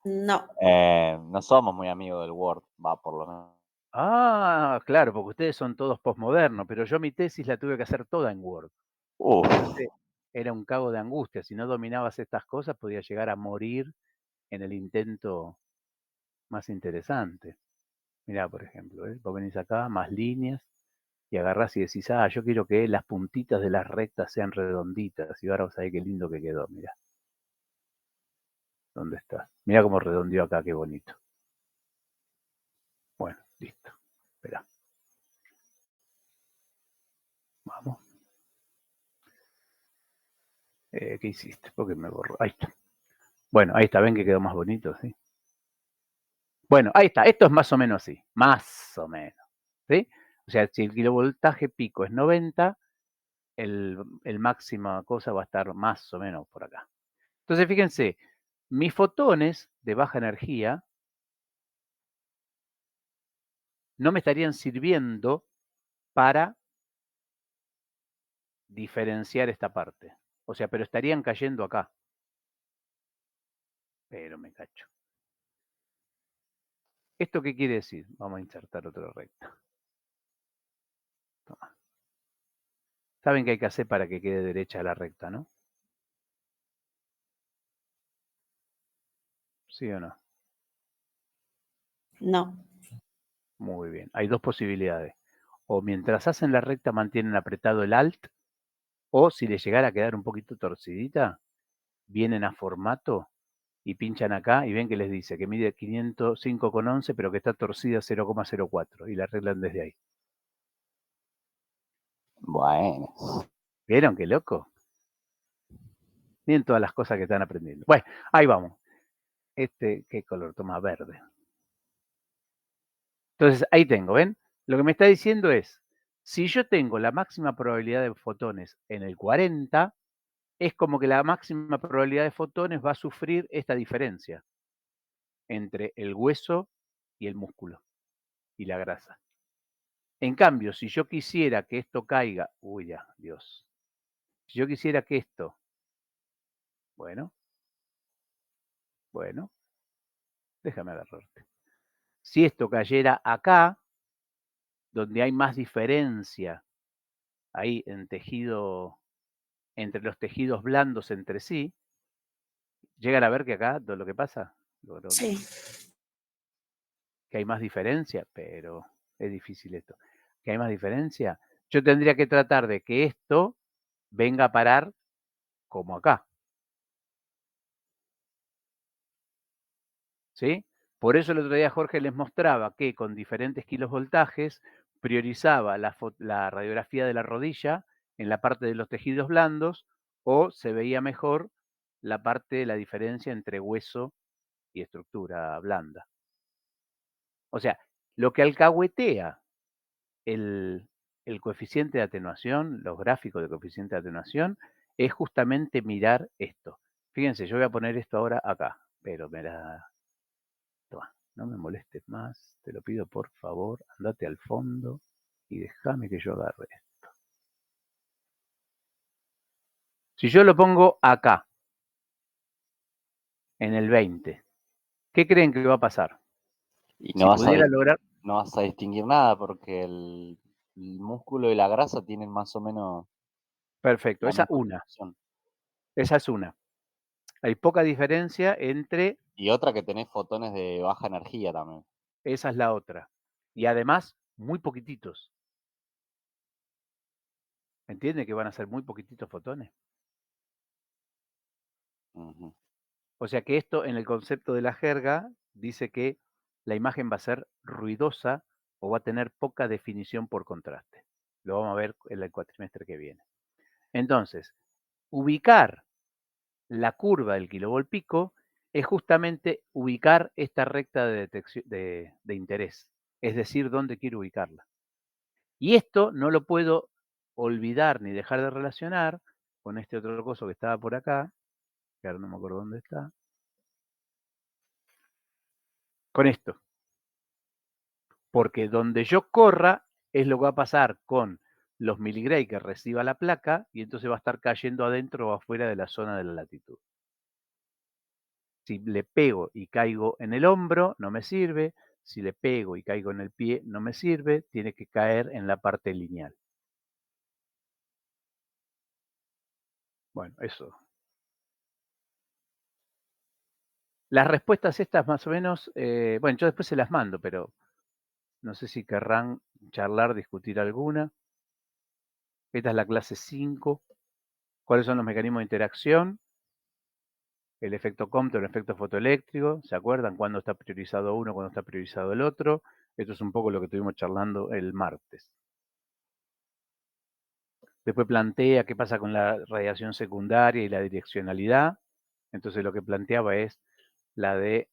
No. No somos muy amigos del Word, va por lo menos. Ah, claro, porque ustedes son todos postmodernos, pero yo mi tesis la tuve que hacer toda en Word. Uf, Entonces, era un cago de angustia. Si no dominabas estas cosas, podías llegar a morir en el intento más interesante. Mirá, por ejemplo, vos venís acá, más líneas, y agarrás y decís, ah, yo quiero que las puntitas de las rectas sean redonditas. Y ahora vas a ver qué lindo que quedó, mirá. ¿Dónde estás? Mirá cómo redondeó acá, qué bonito. Bueno, listo. Espera. Vamos. ¿Qué hiciste? Porque me borró. Ahí está. Bueno, ahí está, ven que quedó más bonito, ¿sí? Bueno, ahí está. Esto es más o menos así. Más o menos. ¿Sí? O sea, si el kilovoltaje pico es 90, el máxima cosa va a estar más o menos por acá. Entonces, fíjense, mis fotones de baja energía no me estarían sirviendo para diferenciar esta parte. O sea, pero estarían cayendo acá. Pero me cacho. ¿Esto qué quiere decir? Vamos a insertar otra recta. Toma. ¿Saben qué hay que hacer para que quede derecha la recta, no? ¿Sí o no? No. Muy bien. Hay dos posibilidades. O mientras hacen la recta mantienen apretado el Alt, o si les llegara a quedar un poquito torcidita, vienen a formato y pinchan acá y ven que les dice que mide 505,11, pero que está torcida 0,04 y la arreglan desde ahí. bueno. ¿Vieron qué loco? Miren todas las cosas que están aprendiendo. Bueno, ahí vamos. ¿Qué color toma? Verde. Entonces, ahí tengo, ¿ven? Lo que me está diciendo es, si yo tengo la máxima probabilidad de fotones en el 40, es como que la máxima probabilidad de fotones va a sufrir esta diferencia entre el hueso y el músculo y la grasa. En cambio, si yo quisiera que esto caiga, uy, ya, Dios. Si yo quisiera que esto, bueno, déjame agarrarte. Si esto cayera acá, donde hay más diferencia ahí en tejido, entre los tejidos blandos entre sí, llegan a ver que acá todo lo que pasa, Sí. que hay más diferencia, pero es difícil esto. Que hay más diferencia. Yo tendría que tratar de que esto venga a parar como acá. ¿Sí? Por eso el otro día Jorge les mostraba que con diferentes kilovoltajes priorizaba la radiografía de la rodilla en la parte de los tejidos blandos o se veía mejor la parte de la diferencia entre hueso y estructura blanda. O sea, lo que alcahuetea el coeficiente de atenuación, los gráficos de coeficiente de atenuación, es justamente mirar esto. Fíjense, yo voy a poner esto ahora acá, pero toma, no me molestes más, te lo pido por favor, andate al fondo y déjame que yo agarre esto. Si yo lo pongo acá, en el 20, ¿qué creen que va a pasar? Y Si pudiera lograr... no vas a distinguir nada porque el músculo y la grasa tienen más o menos Perfecto, la esa misma una, función. esa es una. Hay poca diferencia entre... Y otra que tenés fotones de baja energía también. Esa es la otra. Y además, muy poquititos. ¿Entiende que van a ser muy poquititos fotones? Ujú. O sea que esto en el concepto de la jerga dice que la imagen va a ser ruidosa o va a tener poca definición por contraste. Lo vamos a ver en el cuatrimestre que viene. Entonces, ubicar la curva del kilovolt pico es justamente ubicar esta recta de detección de interés, es decir, dónde quiero ubicarla. Y esto no lo puedo olvidar ni dejar de relacionar con este otro coso que estaba por acá, que ahora no me acuerdo dónde está, con esto. Porque donde yo corra es lo que va a pasar con los miligray que reciba la placa y entonces va a estar cayendo adentro o afuera de la zona de la latitud. Si le pego y caigo en el hombro, no me sirve. Si le pego y caigo en el pie, no me sirve. Tiene que caer en la parte lineal. Bueno, eso. Las respuestas estas más o menos, bueno, yo después se las mando, pero no sé si querrán charlar, discutir alguna. Esta es la clase 5. ¿Cuáles son los mecanismos de interacción? El efecto Compton, el efecto fotoeléctrico. ¿Se acuerdan cuándo está priorizado uno, cuándo está priorizado el otro? Esto es un poco lo que estuvimos charlando el martes. Después plantea qué pasa con la radiación secundaria y la direccionalidad. Entonces lo que planteaba es la de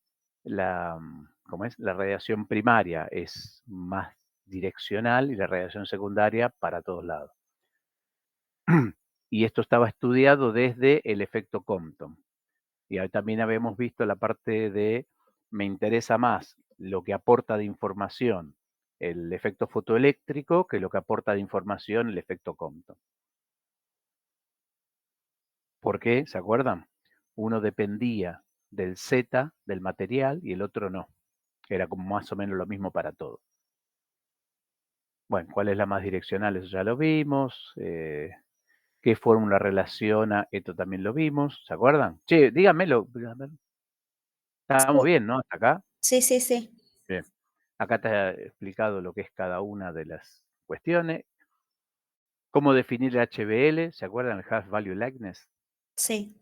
¿cómo es? La radiación primaria es más direccional y la radiación secundaria para todos lados. Y esto estaba estudiado desde el efecto Compton. Y ahí también habíamos visto la parte de me interesa más lo que aporta de información el efecto fotoeléctrico que lo que aporta de información el efecto Compton. ¿Por qué? ¿Se acuerdan? Uno dependía del Z, del material, y el otro no. Era como más o menos lo mismo para todo. Bueno, ¿cuál es la más direccional? Eso ya lo vimos. ¿Qué fórmula relaciona? Esto también lo vimos. ¿Se acuerdan? Che, díganmelo. Estábamos bien, ¿no? Hasta acá. Sí, sí, sí. Bien. Acá está explicado lo que es cada una de las cuestiones. ¿Cómo definir el HBL? ¿Se acuerdan el Half Value Likeness? Sí.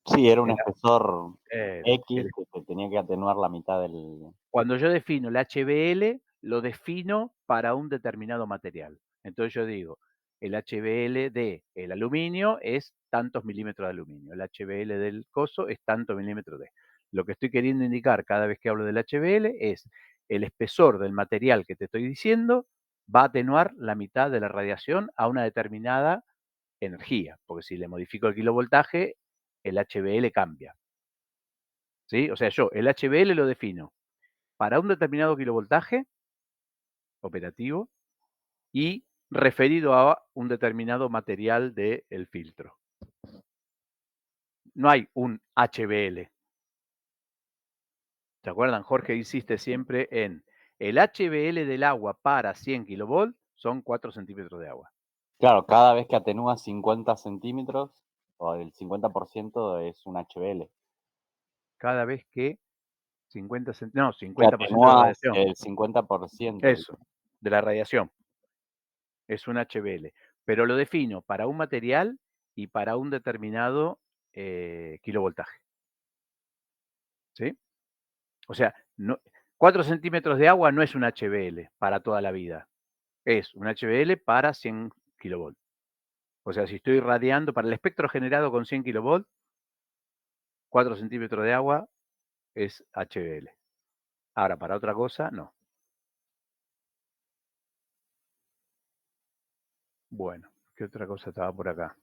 Sí, era un Era, espesor X el que te tenía que atenuar la mitad del... Cuando yo defino el HBL, lo defino para un determinado material. Entonces yo digo, el HBL del aluminio es tantos milímetros de aluminio, el HBL del coso es tantos milímetros de. Lo que estoy queriendo indicar cada vez que hablo del HBL es el espesor del material que te estoy diciendo va a atenuar la mitad de la radiación a una determinada energía, porque si le modifico el kilovoltaje, el HBL cambia. ¿Sí? O sea, yo el HBL lo defino para un determinado kilovoltaje operativo y referido a un determinado material del filtro. No hay un HBL. ¿Se acuerdan? Jorge insiste siempre en el HBL del agua para 100 kilovolt son 4 centímetros de agua. Claro, cada vez que atenúa 50 centímetros, o el 50% es un HBL. Cada vez que 50 Que 50% de atenúa radiación. el 50%. Eso, de la radiación. Es un HBL. Pero lo defino para un material y para un determinado kilovoltaje. ¿Sí? O sea, 4 centímetros de agua no es un HBL para toda la vida. Es un HBL para 100 kilovolt. O sea, si estoy irradiando para el espectro generado con 100 kilovolt, 4 centímetros de agua es HBL. Ahora, para otra cosa, no. Bueno, ¿qué otra cosa estaba por acá?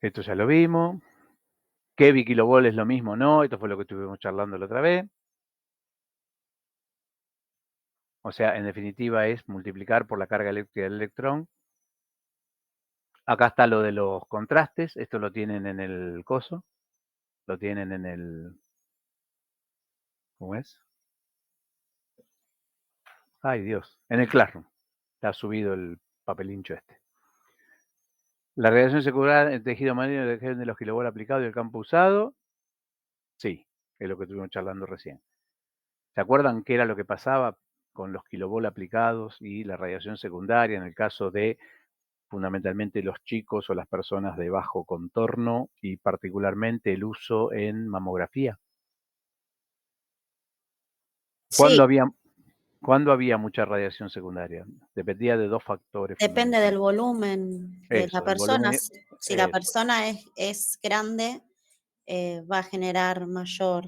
Esto ya lo vimos. ¿Qué kilovolt es lo mismo? No, esto fue lo que estuvimos charlando la otra vez. O sea, en definitiva es multiplicar por la carga eléctrica del electrón. Acá está lo de los contrastes. Esto lo tienen en el coso. Lo tienen en el... ¿Cómo es? Ay, Dios. En el Classroom. Está subido el papelincho este. La radiación secundaria en tejido marino depende de los kilovolts aplicados y el campo usado. Sí, es lo que estuvimos charlando recién. ¿Se acuerdan qué era lo que pasaba con los kilovolts aplicados y la radiación secundaria en el caso de fundamentalmente los chicos o las personas de bajo contorno y particularmente el uso en mamografía? Sí, ¿Cuándo había mucha radiación secundaria? Dependía de 2 factores depende del fundamentales. volumen de la Eso, el persona. volumen. Si la Eso. persona es grande, va a generar mayor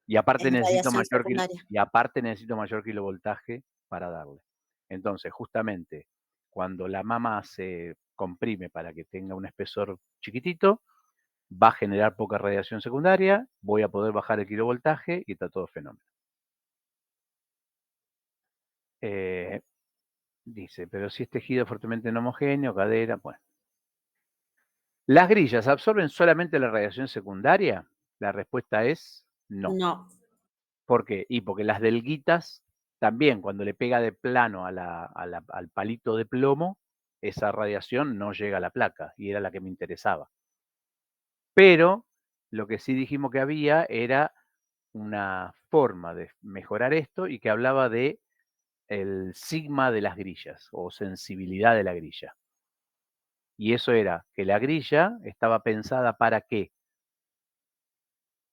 Y aparte necesito radiación secundaria. mayor kilovoltaje para darle. Entonces, justamente, cuando la mama se comprime para que tenga un espesor chiquitito, va a generar poca radiación secundaria, voy a poder bajar el kilovoltaje y está todo fenómeno. Dice, pero si es tejido fuertemente no homogéneo, cadera, bueno. ¿Las grillas absorben solamente la radiación secundaria? La respuesta es no. No. ¿Por qué? Y porque las delguitas también, cuando le pega de plano al palito de plomo, esa radiación no llega a la placa y era la que me interesaba. Pero lo que sí dijimos que había era una forma de mejorar esto y que hablaba de el sigma de las grillas o sensibilidad de la grilla. Y eso era que la grilla estaba pensada para que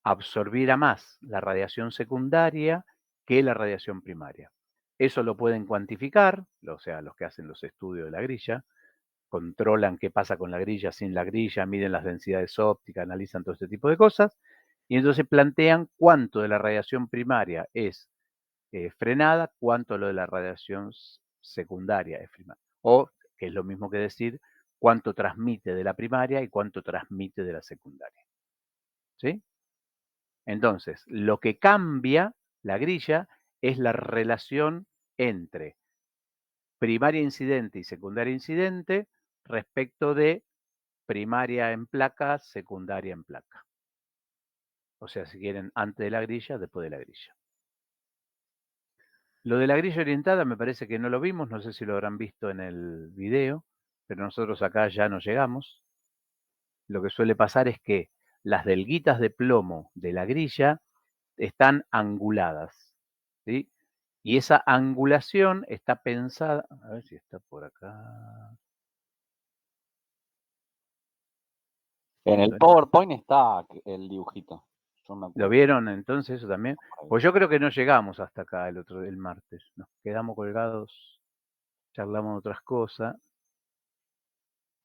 absorbiera más la radiación secundaria que la radiación primaria. Eso lo pueden cuantificar, o sea, los que hacen los estudios de la grilla, controlan qué pasa con la grilla, sin la grilla, miden las densidades ópticas, analizan todo este tipo de cosas, y entonces plantean cuánto de la radiación primaria es frenada, cuánto lo de la radiación secundaria es frenada. O, que es lo mismo que decir, cuánto transmite de la primaria y cuánto transmite de la secundaria. ¿Sí? Entonces, lo que cambia la grilla es la relación entre primaria incidente y secundaria incidente respecto de primaria en placa, secundaria en placa. O sea, si quieren, antes de la grilla, después de la grilla. Lo de la grilla orientada me parece que no lo vimos, no sé si lo habrán visto en el video, pero nosotros acá ya no llegamos. Lo que suele pasar es que las delguitas de plomo de la grilla están anguladas, ¿sí? Y esa angulación está pensada, a ver si está por acá. En el PowerPoint está el dibujito. Yo me ¿Lo acuerdo. vieron entonces eso también? Por ahí. Pues yo creo que no llegamos hasta acá el martes. Nos quedamos colgados, charlamos de otras cosas.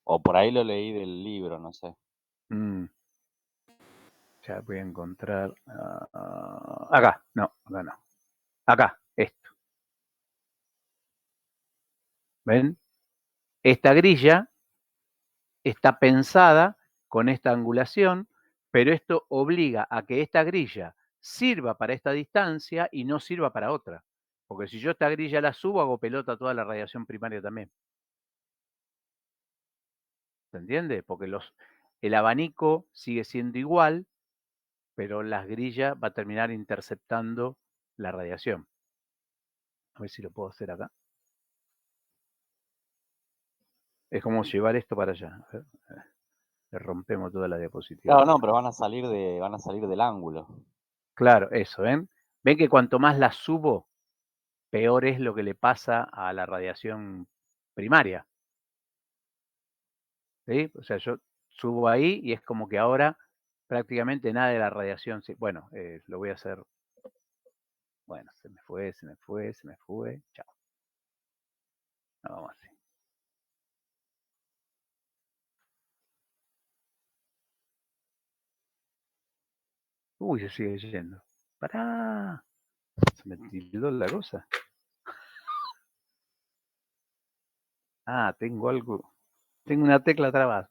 O por ahí lo leí del libro, no sé. Ya voy a encontrar. Acá, no, acá no. Acá, esto. ¿Ven? Esta grilla está pensada con esta angulación, pero esto obliga a que esta grilla sirva para esta distancia y no sirva para otra. Porque si yo esta grilla la subo, hago pelota toda la radiación primaria también. ¿Se entiende? Porque el abanico sigue siendo igual, pero las grillas va a terminar interceptando la radiación. A ver si lo puedo hacer acá. Es como llevar esto para allá. A ver, le rompemos toda la diapositiva. Claro, no, pero van a salir del ángulo. Claro, eso, ¿ven? Ven que cuanto más la subo, peor es lo que le pasa a la radiación primaria. ¿Sí? O sea, yo subo ahí y es como que ahora prácticamente nada de la radiación. Bueno, lo voy a hacer. Bueno, se me fue. Chao. No, vamos así. Uy, se sigue yendo. ¡Pará! Se me tildó la cosa. Ah, tengo algo. Tengo una tecla trabada.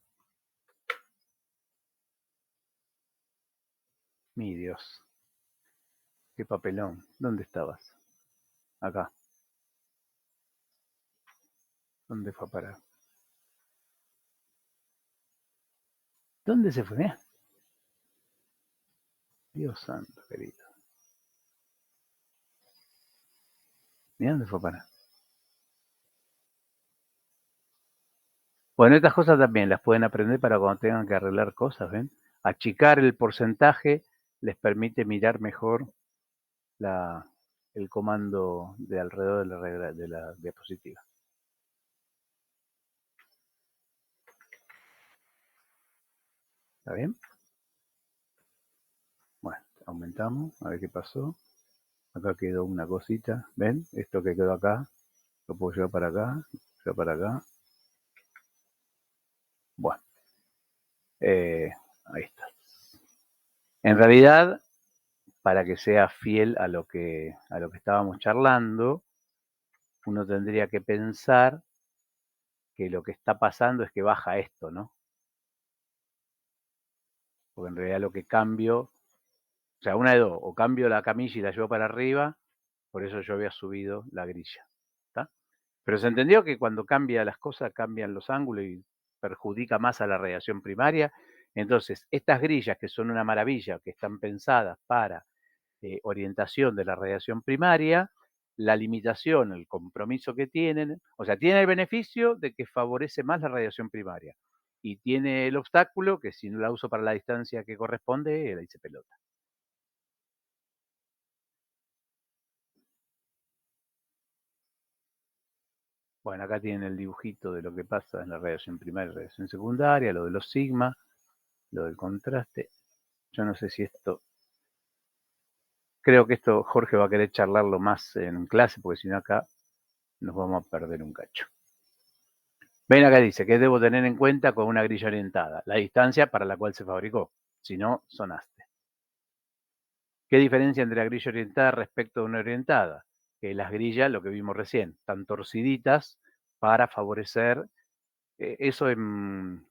Mi Dios. Qué papelón. ¿Dónde estabas? Acá. ¿Dónde fue a parar? ¿Dónde se fue? Mirá. Dios santo, querido. Mirá dónde fue a parar. Bueno, estas cosas también las pueden aprender para cuando tengan que arreglar cosas, ¿ven? Achicar el porcentaje les permite mirar mejor el comando de alrededor de la diapositiva. ¿Está bien? Bueno, aumentamos, a ver qué pasó. Acá quedó una cosita, ¿ven? Esto que quedó acá, lo puedo llevar para acá, Bueno, ahí está. En realidad, para que sea fiel a lo que estábamos charlando, uno tendría que pensar que lo que está pasando es que baja esto, ¿no? Porque en realidad lo que cambio, o sea, una de dos, o cambio la camilla y la llevo para arriba, por eso yo había subido la grilla, ¿está? Pero se entendió que cuando cambia las cosas, cambian los ángulos y perjudica más a la radiación primaria. Entonces, estas grillas que son una maravilla, que están pensadas para orientación de la radiación primaria, la limitación, el compromiso que tienen, o sea, tiene el beneficio de que favorece más la radiación primaria y tiene el obstáculo que si no la uso para la distancia que corresponde, la hice pelota. Bueno, acá tienen el dibujito de lo que pasa en la radiación primaria y radiación secundaria, lo de los sigma, lo del contraste. Yo no sé si esto, creo que esto Jorge va a querer charlarlo más en clase, porque si no acá nos vamos a perder un cacho. Ven acá dice, ¿qué debo tener en cuenta con una grilla orientada? La distancia para la cual se fabricó, si no, sonaste. ¿Qué diferencia entre la grilla orientada respecto de una orientada? Que las grillas, lo que vimos recién, están torciditas para favorecer, eso en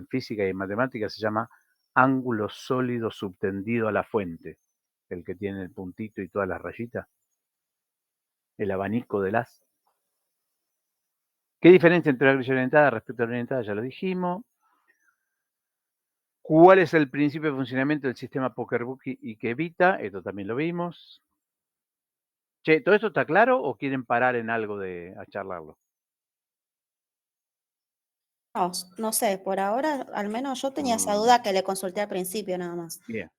física y en matemáticas se llama ángulo sólido subtendido a la fuente, el que tiene el puntito y todas las rayitas, el abanico del haz. ¿Qué diferencia entre la grilla orientada respecto a la orientada? Ya lo dijimos. ¿Cuál es el principio de funcionamiento del sistema PokerBook y qué evita? Esto también lo vimos. Che, ¿todo esto está claro o quieren parar en algo a charlarlo? No sé, por ahora al menos yo tenía esa duda que le consulté al principio nada más. Bien.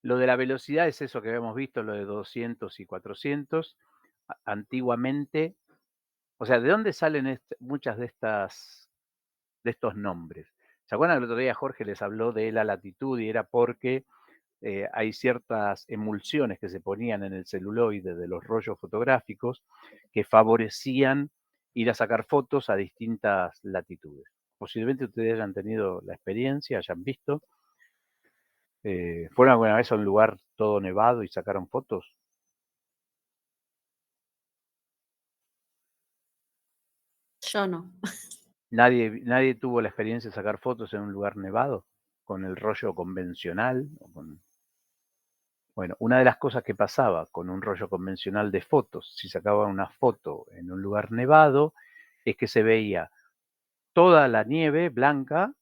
Lo de la velocidad es eso que habíamos visto, lo de 200 y 400. Antiguamente, o sea, ¿de dónde salen muchas de estos nombres? ¿Se acuerdan que el otro día Jorge les habló de la latitud y era porque hay ciertas emulsiones que se ponían en el celuloide de los rollos fotográficos que favorecían ir a sacar fotos a distintas latitudes? Posiblemente ustedes hayan tenido la experiencia, hayan visto. ¿Fueron alguna vez a un lugar todo nevado y sacaron fotos? Yo no. ¿Nadie tuvo la experiencia de sacar fotos en un lugar nevado con el rollo convencional? Bueno, una de las cosas que pasaba con un rollo convencional de fotos, si sacaba una foto en un lugar nevado, es que se veía toda la nieve blanca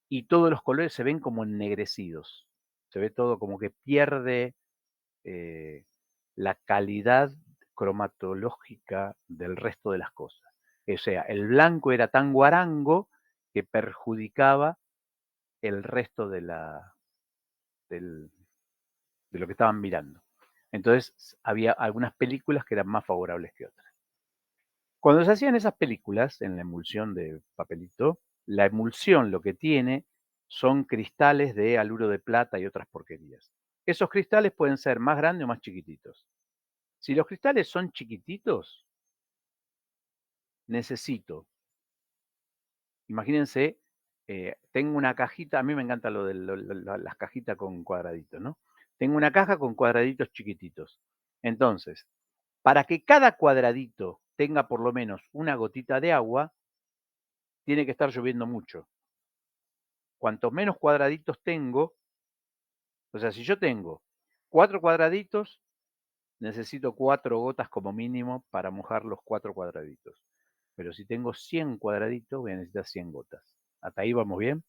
y todos los colores se ven como ennegrecidos. Se ve todo como que pierde la calidad cromatológica del resto de las cosas. O sea, el blanco era tan guarango que perjudicaba el resto de lo que estaban mirando. Entonces, había algunas películas que eran más favorables que otras. Cuando se hacían esas películas en la emulsión de papelito, la emulsión lo que tiene son cristales de haluro de plata y otras porquerías. Esos cristales pueden ser más grandes o más chiquititos. Si los cristales son chiquititos, necesito, imagínense, tengo una cajita, a mí me encanta lo de las cajitas con cuadraditos, ¿no? Tengo una caja con cuadraditos chiquititos. Entonces, para que cada cuadradito tenga por lo menos una gotita de agua, tiene que estar lloviendo mucho. Cuanto menos cuadraditos tengo, o sea, si yo tengo 4 cuadraditos, necesito 4 gotas como mínimo para mojar los 4 cuadraditos. Pero si tengo 100 cuadraditos, voy a necesitar 100 gotas. ¿Hasta ahí vamos bien?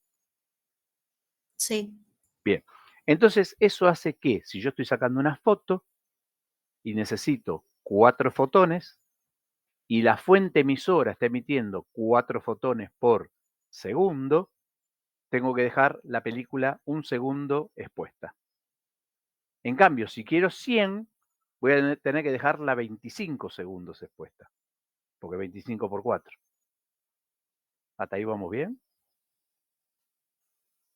Sí. Bien. Entonces, eso hace que, si yo estoy sacando una foto y necesito 4 fotones, y la fuente emisora está emitiendo 4 fotones por segundo, tengo que dejar la película 1 segundo expuesta. En cambio, si quiero 100, voy a tener que dejarla 25 segundos expuesta, porque 25 por 4. ¿Hasta ahí vamos bien?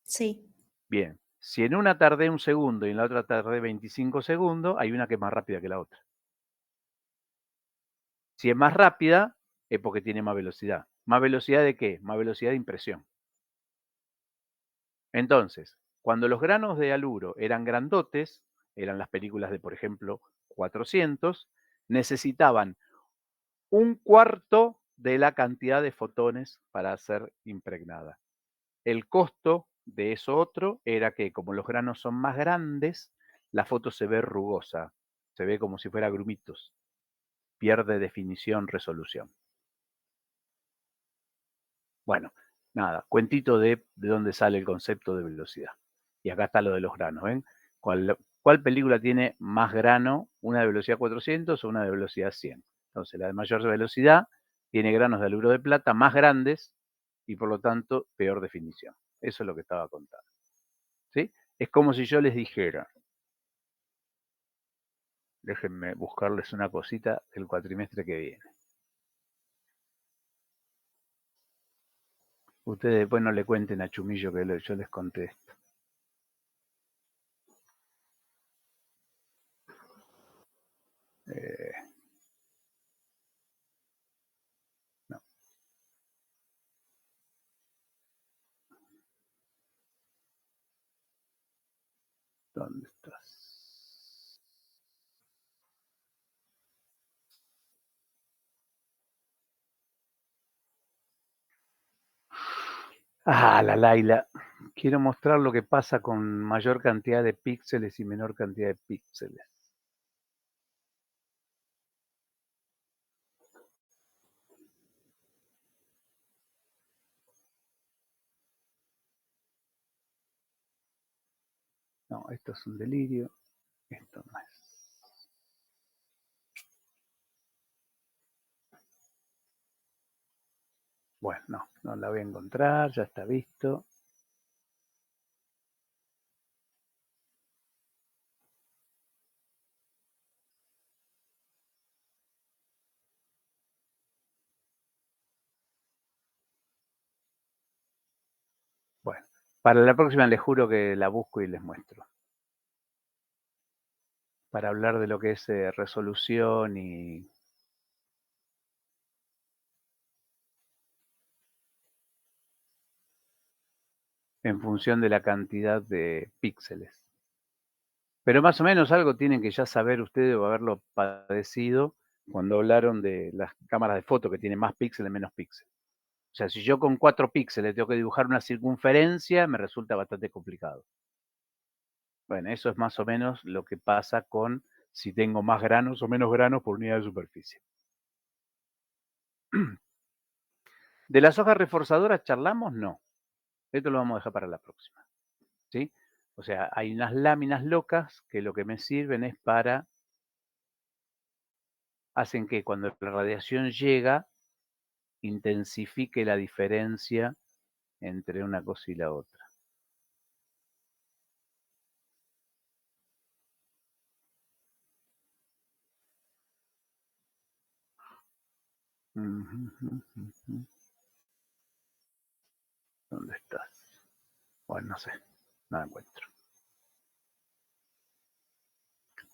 Sí. Bien. Si en una tardé 1 segundo y en la otra tardé 25 segundos, hay una que es más rápida que la otra. Si es más rápida, es porque tiene más velocidad. ¿Más velocidad de qué? Más velocidad de impresión. Entonces, cuando los granos de haluro eran grandotes, eran las películas de, por ejemplo, 400, necesitaban 1/4 de la cantidad de fotones para ser impregnada. El costo de eso otro era que, como los granos son más grandes, la foto se ve rugosa, se ve como si fuera grumitos, pierde definición, resolución. Bueno, nada, cuentito de dónde sale el concepto de velocidad. Y acá está lo de los granos, ¿ven? ¿Cuál película tiene más grano? ¿Una de velocidad 400 o una de velocidad 100? Entonces, la de mayor velocidad tiene granos de haluro de plata más grandes y por lo tanto peor definición. Eso es lo que estaba contando. ¿Sí? Es como si yo les dijera, déjenme buscarles una cosita del cuatrimestre que viene. Ustedes después no le cuenten a Chumillo que yo les contesto. No. ¿Dónde estás? Ah, la Laila. Quiero mostrar lo que pasa con mayor cantidad de píxeles y menor cantidad de píxeles. No, esto es un delirio. Esto no es. Bueno, no la voy a encontrar, ya está visto. Bueno, para la próxima les juro que la busco y les muestro. Para hablar de lo que es resolución y en función de la cantidad de píxeles. Pero más o menos algo tienen que ya saber ustedes o haberlo padecido cuando hablaron de las cámaras de foto que tienen más píxeles, menos píxeles. O sea, si yo con 4 píxeles tengo que dibujar una circunferencia, me resulta bastante complicado. Bueno, eso es más o menos lo que pasa con si tengo más granos o menos granos por unidad de superficie. ¿De las hojas reforzadoras charlamos? No. Esto lo vamos a dejar para la próxima. ¿Sí? O sea, hay unas láminas locas que lo que me sirven es para... hacen que cuando la radiación llega, intensifique la diferencia entre una cosa y la otra. ¿Dónde estás? Bueno, no sé, no la encuentro.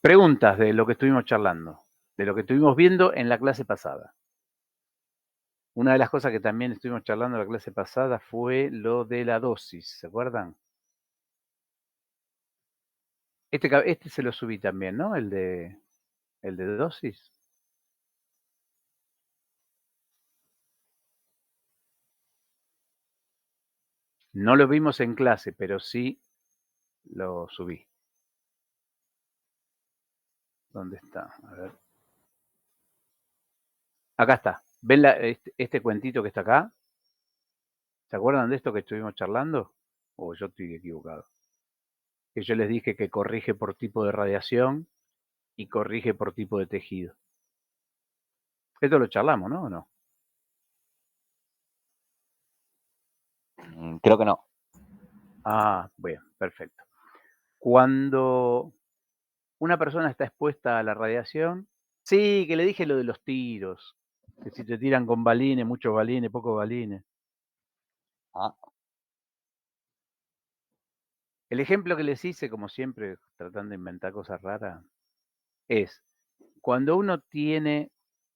Preguntas de lo que estuvimos charlando, de lo que estuvimos viendo en la clase pasada. Una de las cosas que también estuvimos charlando en la clase pasada fue lo de la dosis, ¿se acuerdan? Este se lo subí también, ¿no? El de dosis. No lo vimos en clase, pero sí lo subí. ¿Dónde está? A ver. Acá está. ¿Ven este cuentito que está acá? ¿Se acuerdan de esto que estuvimos charlando? ¿O yo estoy equivocado? Que yo les dije que corrige por tipo de radiación y corrige por tipo de tejido. Esto lo charlamos, ¿no? ¿O no? Creo que no. Ah, bueno, perfecto. Cuando una persona está expuesta a la radiación, sí, que le dije lo de los tiros, que si te tiran con balines, muchos balines, pocos balines. Ah, El ejemplo que les hice, como siempre, tratando de inventar cosas raras, es cuando uno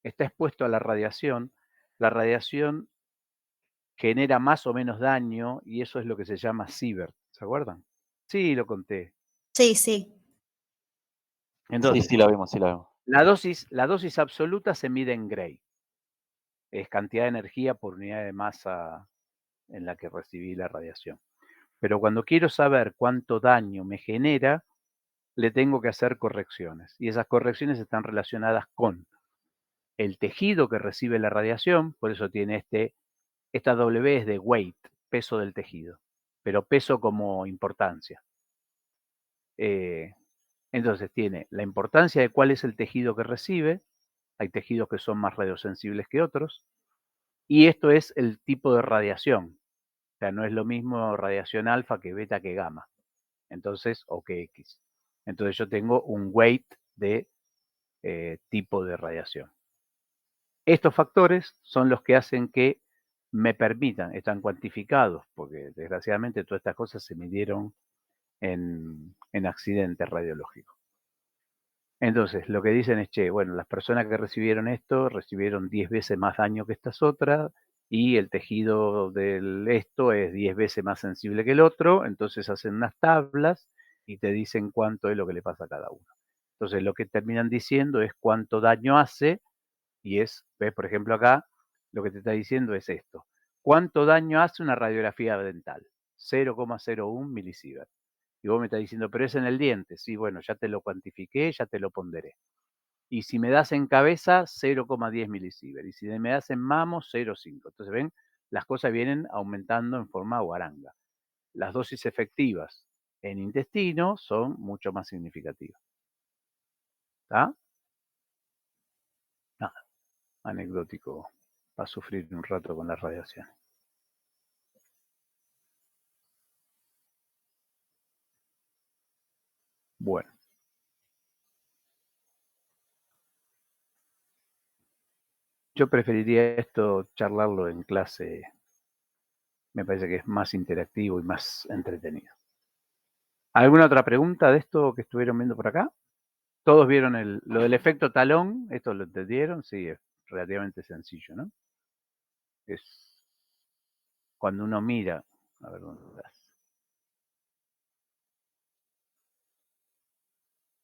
está expuesto a la radiación genera más o menos daño y eso es lo que se llama Sievert. ¿Se acuerdan? Sí, lo conté. Sí, sí. Entonces, sí, lo vimos, sí lo vimos. la dosis absoluta se mide en Gray. Es cantidad de energía por unidad de masa en la que recibí la radiación. Pero cuando quiero saber cuánto daño me genera, le tengo que hacer correcciones. Y esas correcciones están relacionadas con el tejido que recibe la radiación, por eso tiene esta W es de weight, peso del tejido, pero peso como importancia. Entonces tiene la importancia de cuál es el tejido que recibe, hay tejidos que son más radiosensibles que otros, y esto es el tipo de radiación, o sea, no es lo mismo radiación alfa que beta que gamma, entonces, o que X. Entonces yo tengo un weight de tipo de radiación. Estos factores son los que hacen que me permitan, están cuantificados, porque desgraciadamente todas estas cosas se midieron en accidentes radiológicos. Entonces, lo que dicen es, che, bueno, las personas que recibieron esto recibieron 10 veces más daño que estas otras y el tejido de esto es 10 veces más sensible que el otro, entonces hacen unas tablas y te dicen cuánto es lo que le pasa a cada uno. Entonces, lo que terminan diciendo es cuánto daño hace y ves, por ejemplo, acá, lo que te está diciendo es esto. ¿Cuánto daño hace una radiografía dental? 0,01 milisievert. Y vos me estás diciendo, pero es en el diente. Sí, bueno, ya te lo cuantifiqué, ya te lo ponderé. Y si me das en cabeza, 0,10 milisievert. Y si me das en mamo, 0,5. Entonces, ven, las cosas vienen aumentando en forma guaranga. Las dosis efectivas en intestino son mucho más significativas. ¿Está? Nada, anecdótico para sufrir un rato con la radiación. Bueno. Yo preferiría esto charlarlo en clase. Me parece que es más interactivo y más entretenido. ¿Alguna otra pregunta de esto que estuvieron viendo por acá? ¿Todos vieron lo del efecto talón? ¿Esto lo entendieron? Sí, es relativamente sencillo, ¿no? Es cuando uno mira... A ver, ¿dónde estás?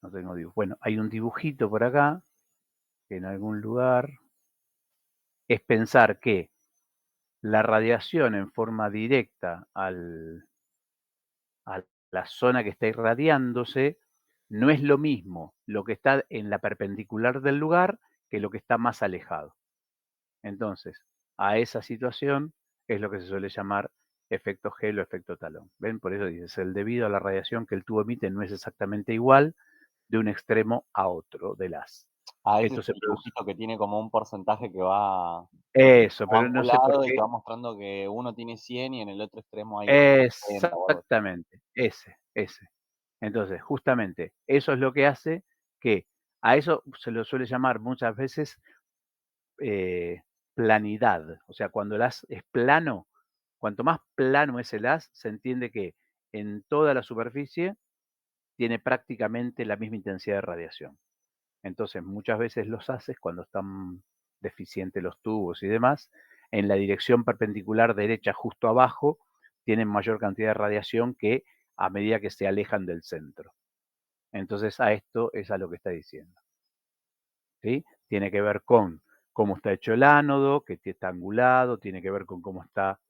No tengo dibujo. Bueno, hay un dibujito por acá, que en algún lugar es pensar que la radiación en forma directa al la zona que está irradiándose no es lo mismo lo que está en la perpendicular del lugar que lo que está más alejado. Entonces, a esa situación es lo que se suele llamar efecto gel o efecto talón. ¿Ven? Por eso dices, el debido a la radiación que el tubo emite no es exactamente igual de un extremo a otro del haz. Ah, ese Esto es se el produce. dibujito que tiene como un porcentaje que va Eso, pero no sé por angulado y qué. que va mostrando que uno tiene 100 y en el otro extremo hay 70 o algo así. Exactamente, ese. Entonces, justamente, eso es lo que hace que a eso se lo suele llamar muchas veces planidad. O sea, cuando el haz es plano, cuanto más plano es el haz, se entiende que en toda la superficie tiene prácticamente la misma intensidad de radiación. Entonces, muchas veces los haces, cuando están deficientes los tubos y demás, en la dirección perpendicular derecha justo abajo, tienen mayor cantidad de radiación que a medida que se alejan del centro. Entonces, a esto es a lo que está diciendo. ¿Sí? Tiene que ver con cómo está hecho el ánodo, que está angulado, tiene que ver con cómo está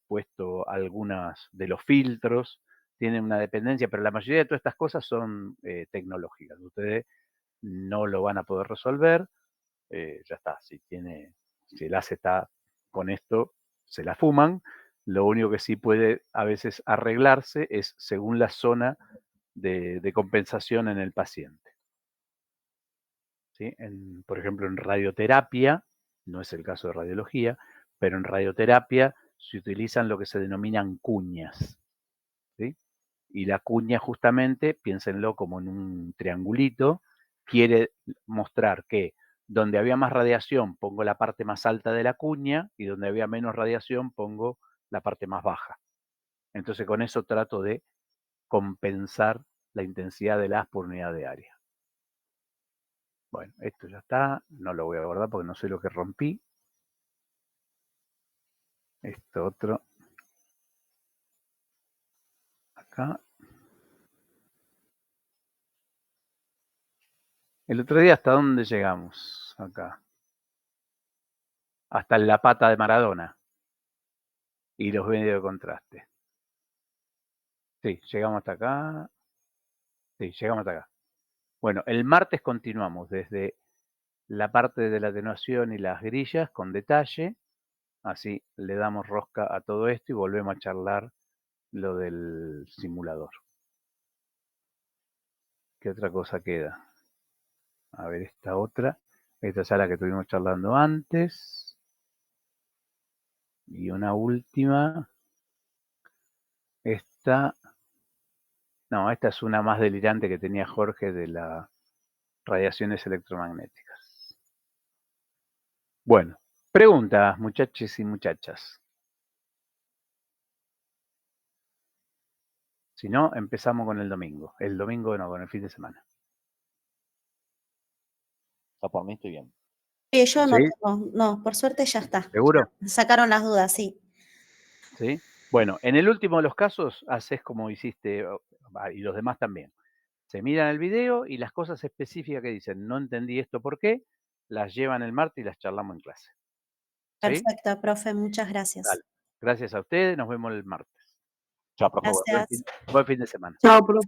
puesto algunas de los filtros, tienen una dependencia, pero la mayoría de todas estas cosas son tecnológicas. Ustedes no lo van a poder resolver, ya está, si el ACE está con esto, se la fuman. Lo único que sí puede a veces arreglarse es según la zona de compensación en el paciente. ¿Sí? Por ejemplo, en radioterapia, no es el caso de radiología, pero en radioterapia se utilizan lo que se denominan cuñas. ¿Sí? Y la cuña justamente, piénsenlo como en un triangulito, quiere mostrar que donde había más radiación pongo la parte más alta de la cuña y donde había menos radiación pongo la parte más baja. Entonces con eso trato de compensar la intensidad del haz por unidad de área. Bueno, esto ya está, no lo voy a guardar porque no sé lo que rompí. Esto otro. Acá. El otro día, ¿hasta dónde llegamos? Acá. Hasta la pata de Maradona. Y los medios de contraste. Sí, llegamos hasta acá. Sí, llegamos hasta acá. Bueno, el martes continuamos desde la parte de la atenuación y las grillas con detalle. Así le damos rosca a todo esto y volvemos a charlar lo del simulador. ¿Qué otra cosa queda? A ver, esta otra. Esta es la que estuvimos charlando antes. Y una última. Esta. No, esta es una más delirante que tenía Jorge de las radiaciones electromagnéticas. Bueno, preguntas, muchachos y muchachas. Si no, empezamos con el domingo. El domingo no, con el fin de semana. Yo por mí estoy bien. Sí, yo no ¿Sí? tengo, no, por suerte ya está. ¿Seguro? Sacaron las dudas, sí. ¿Sí? Bueno, en el último de los casos, haces como hiciste, y los demás también. Se miran el video y las cosas específicas que dicen, no entendí esto por qué, las llevan el martes y las charlamos en clase. ¿Sí? Perfecto, profe, muchas gracias. Dale. Gracias a ustedes, nos vemos el martes. Chao, profe. Gracias. Buen fin de semana. Chao, profe.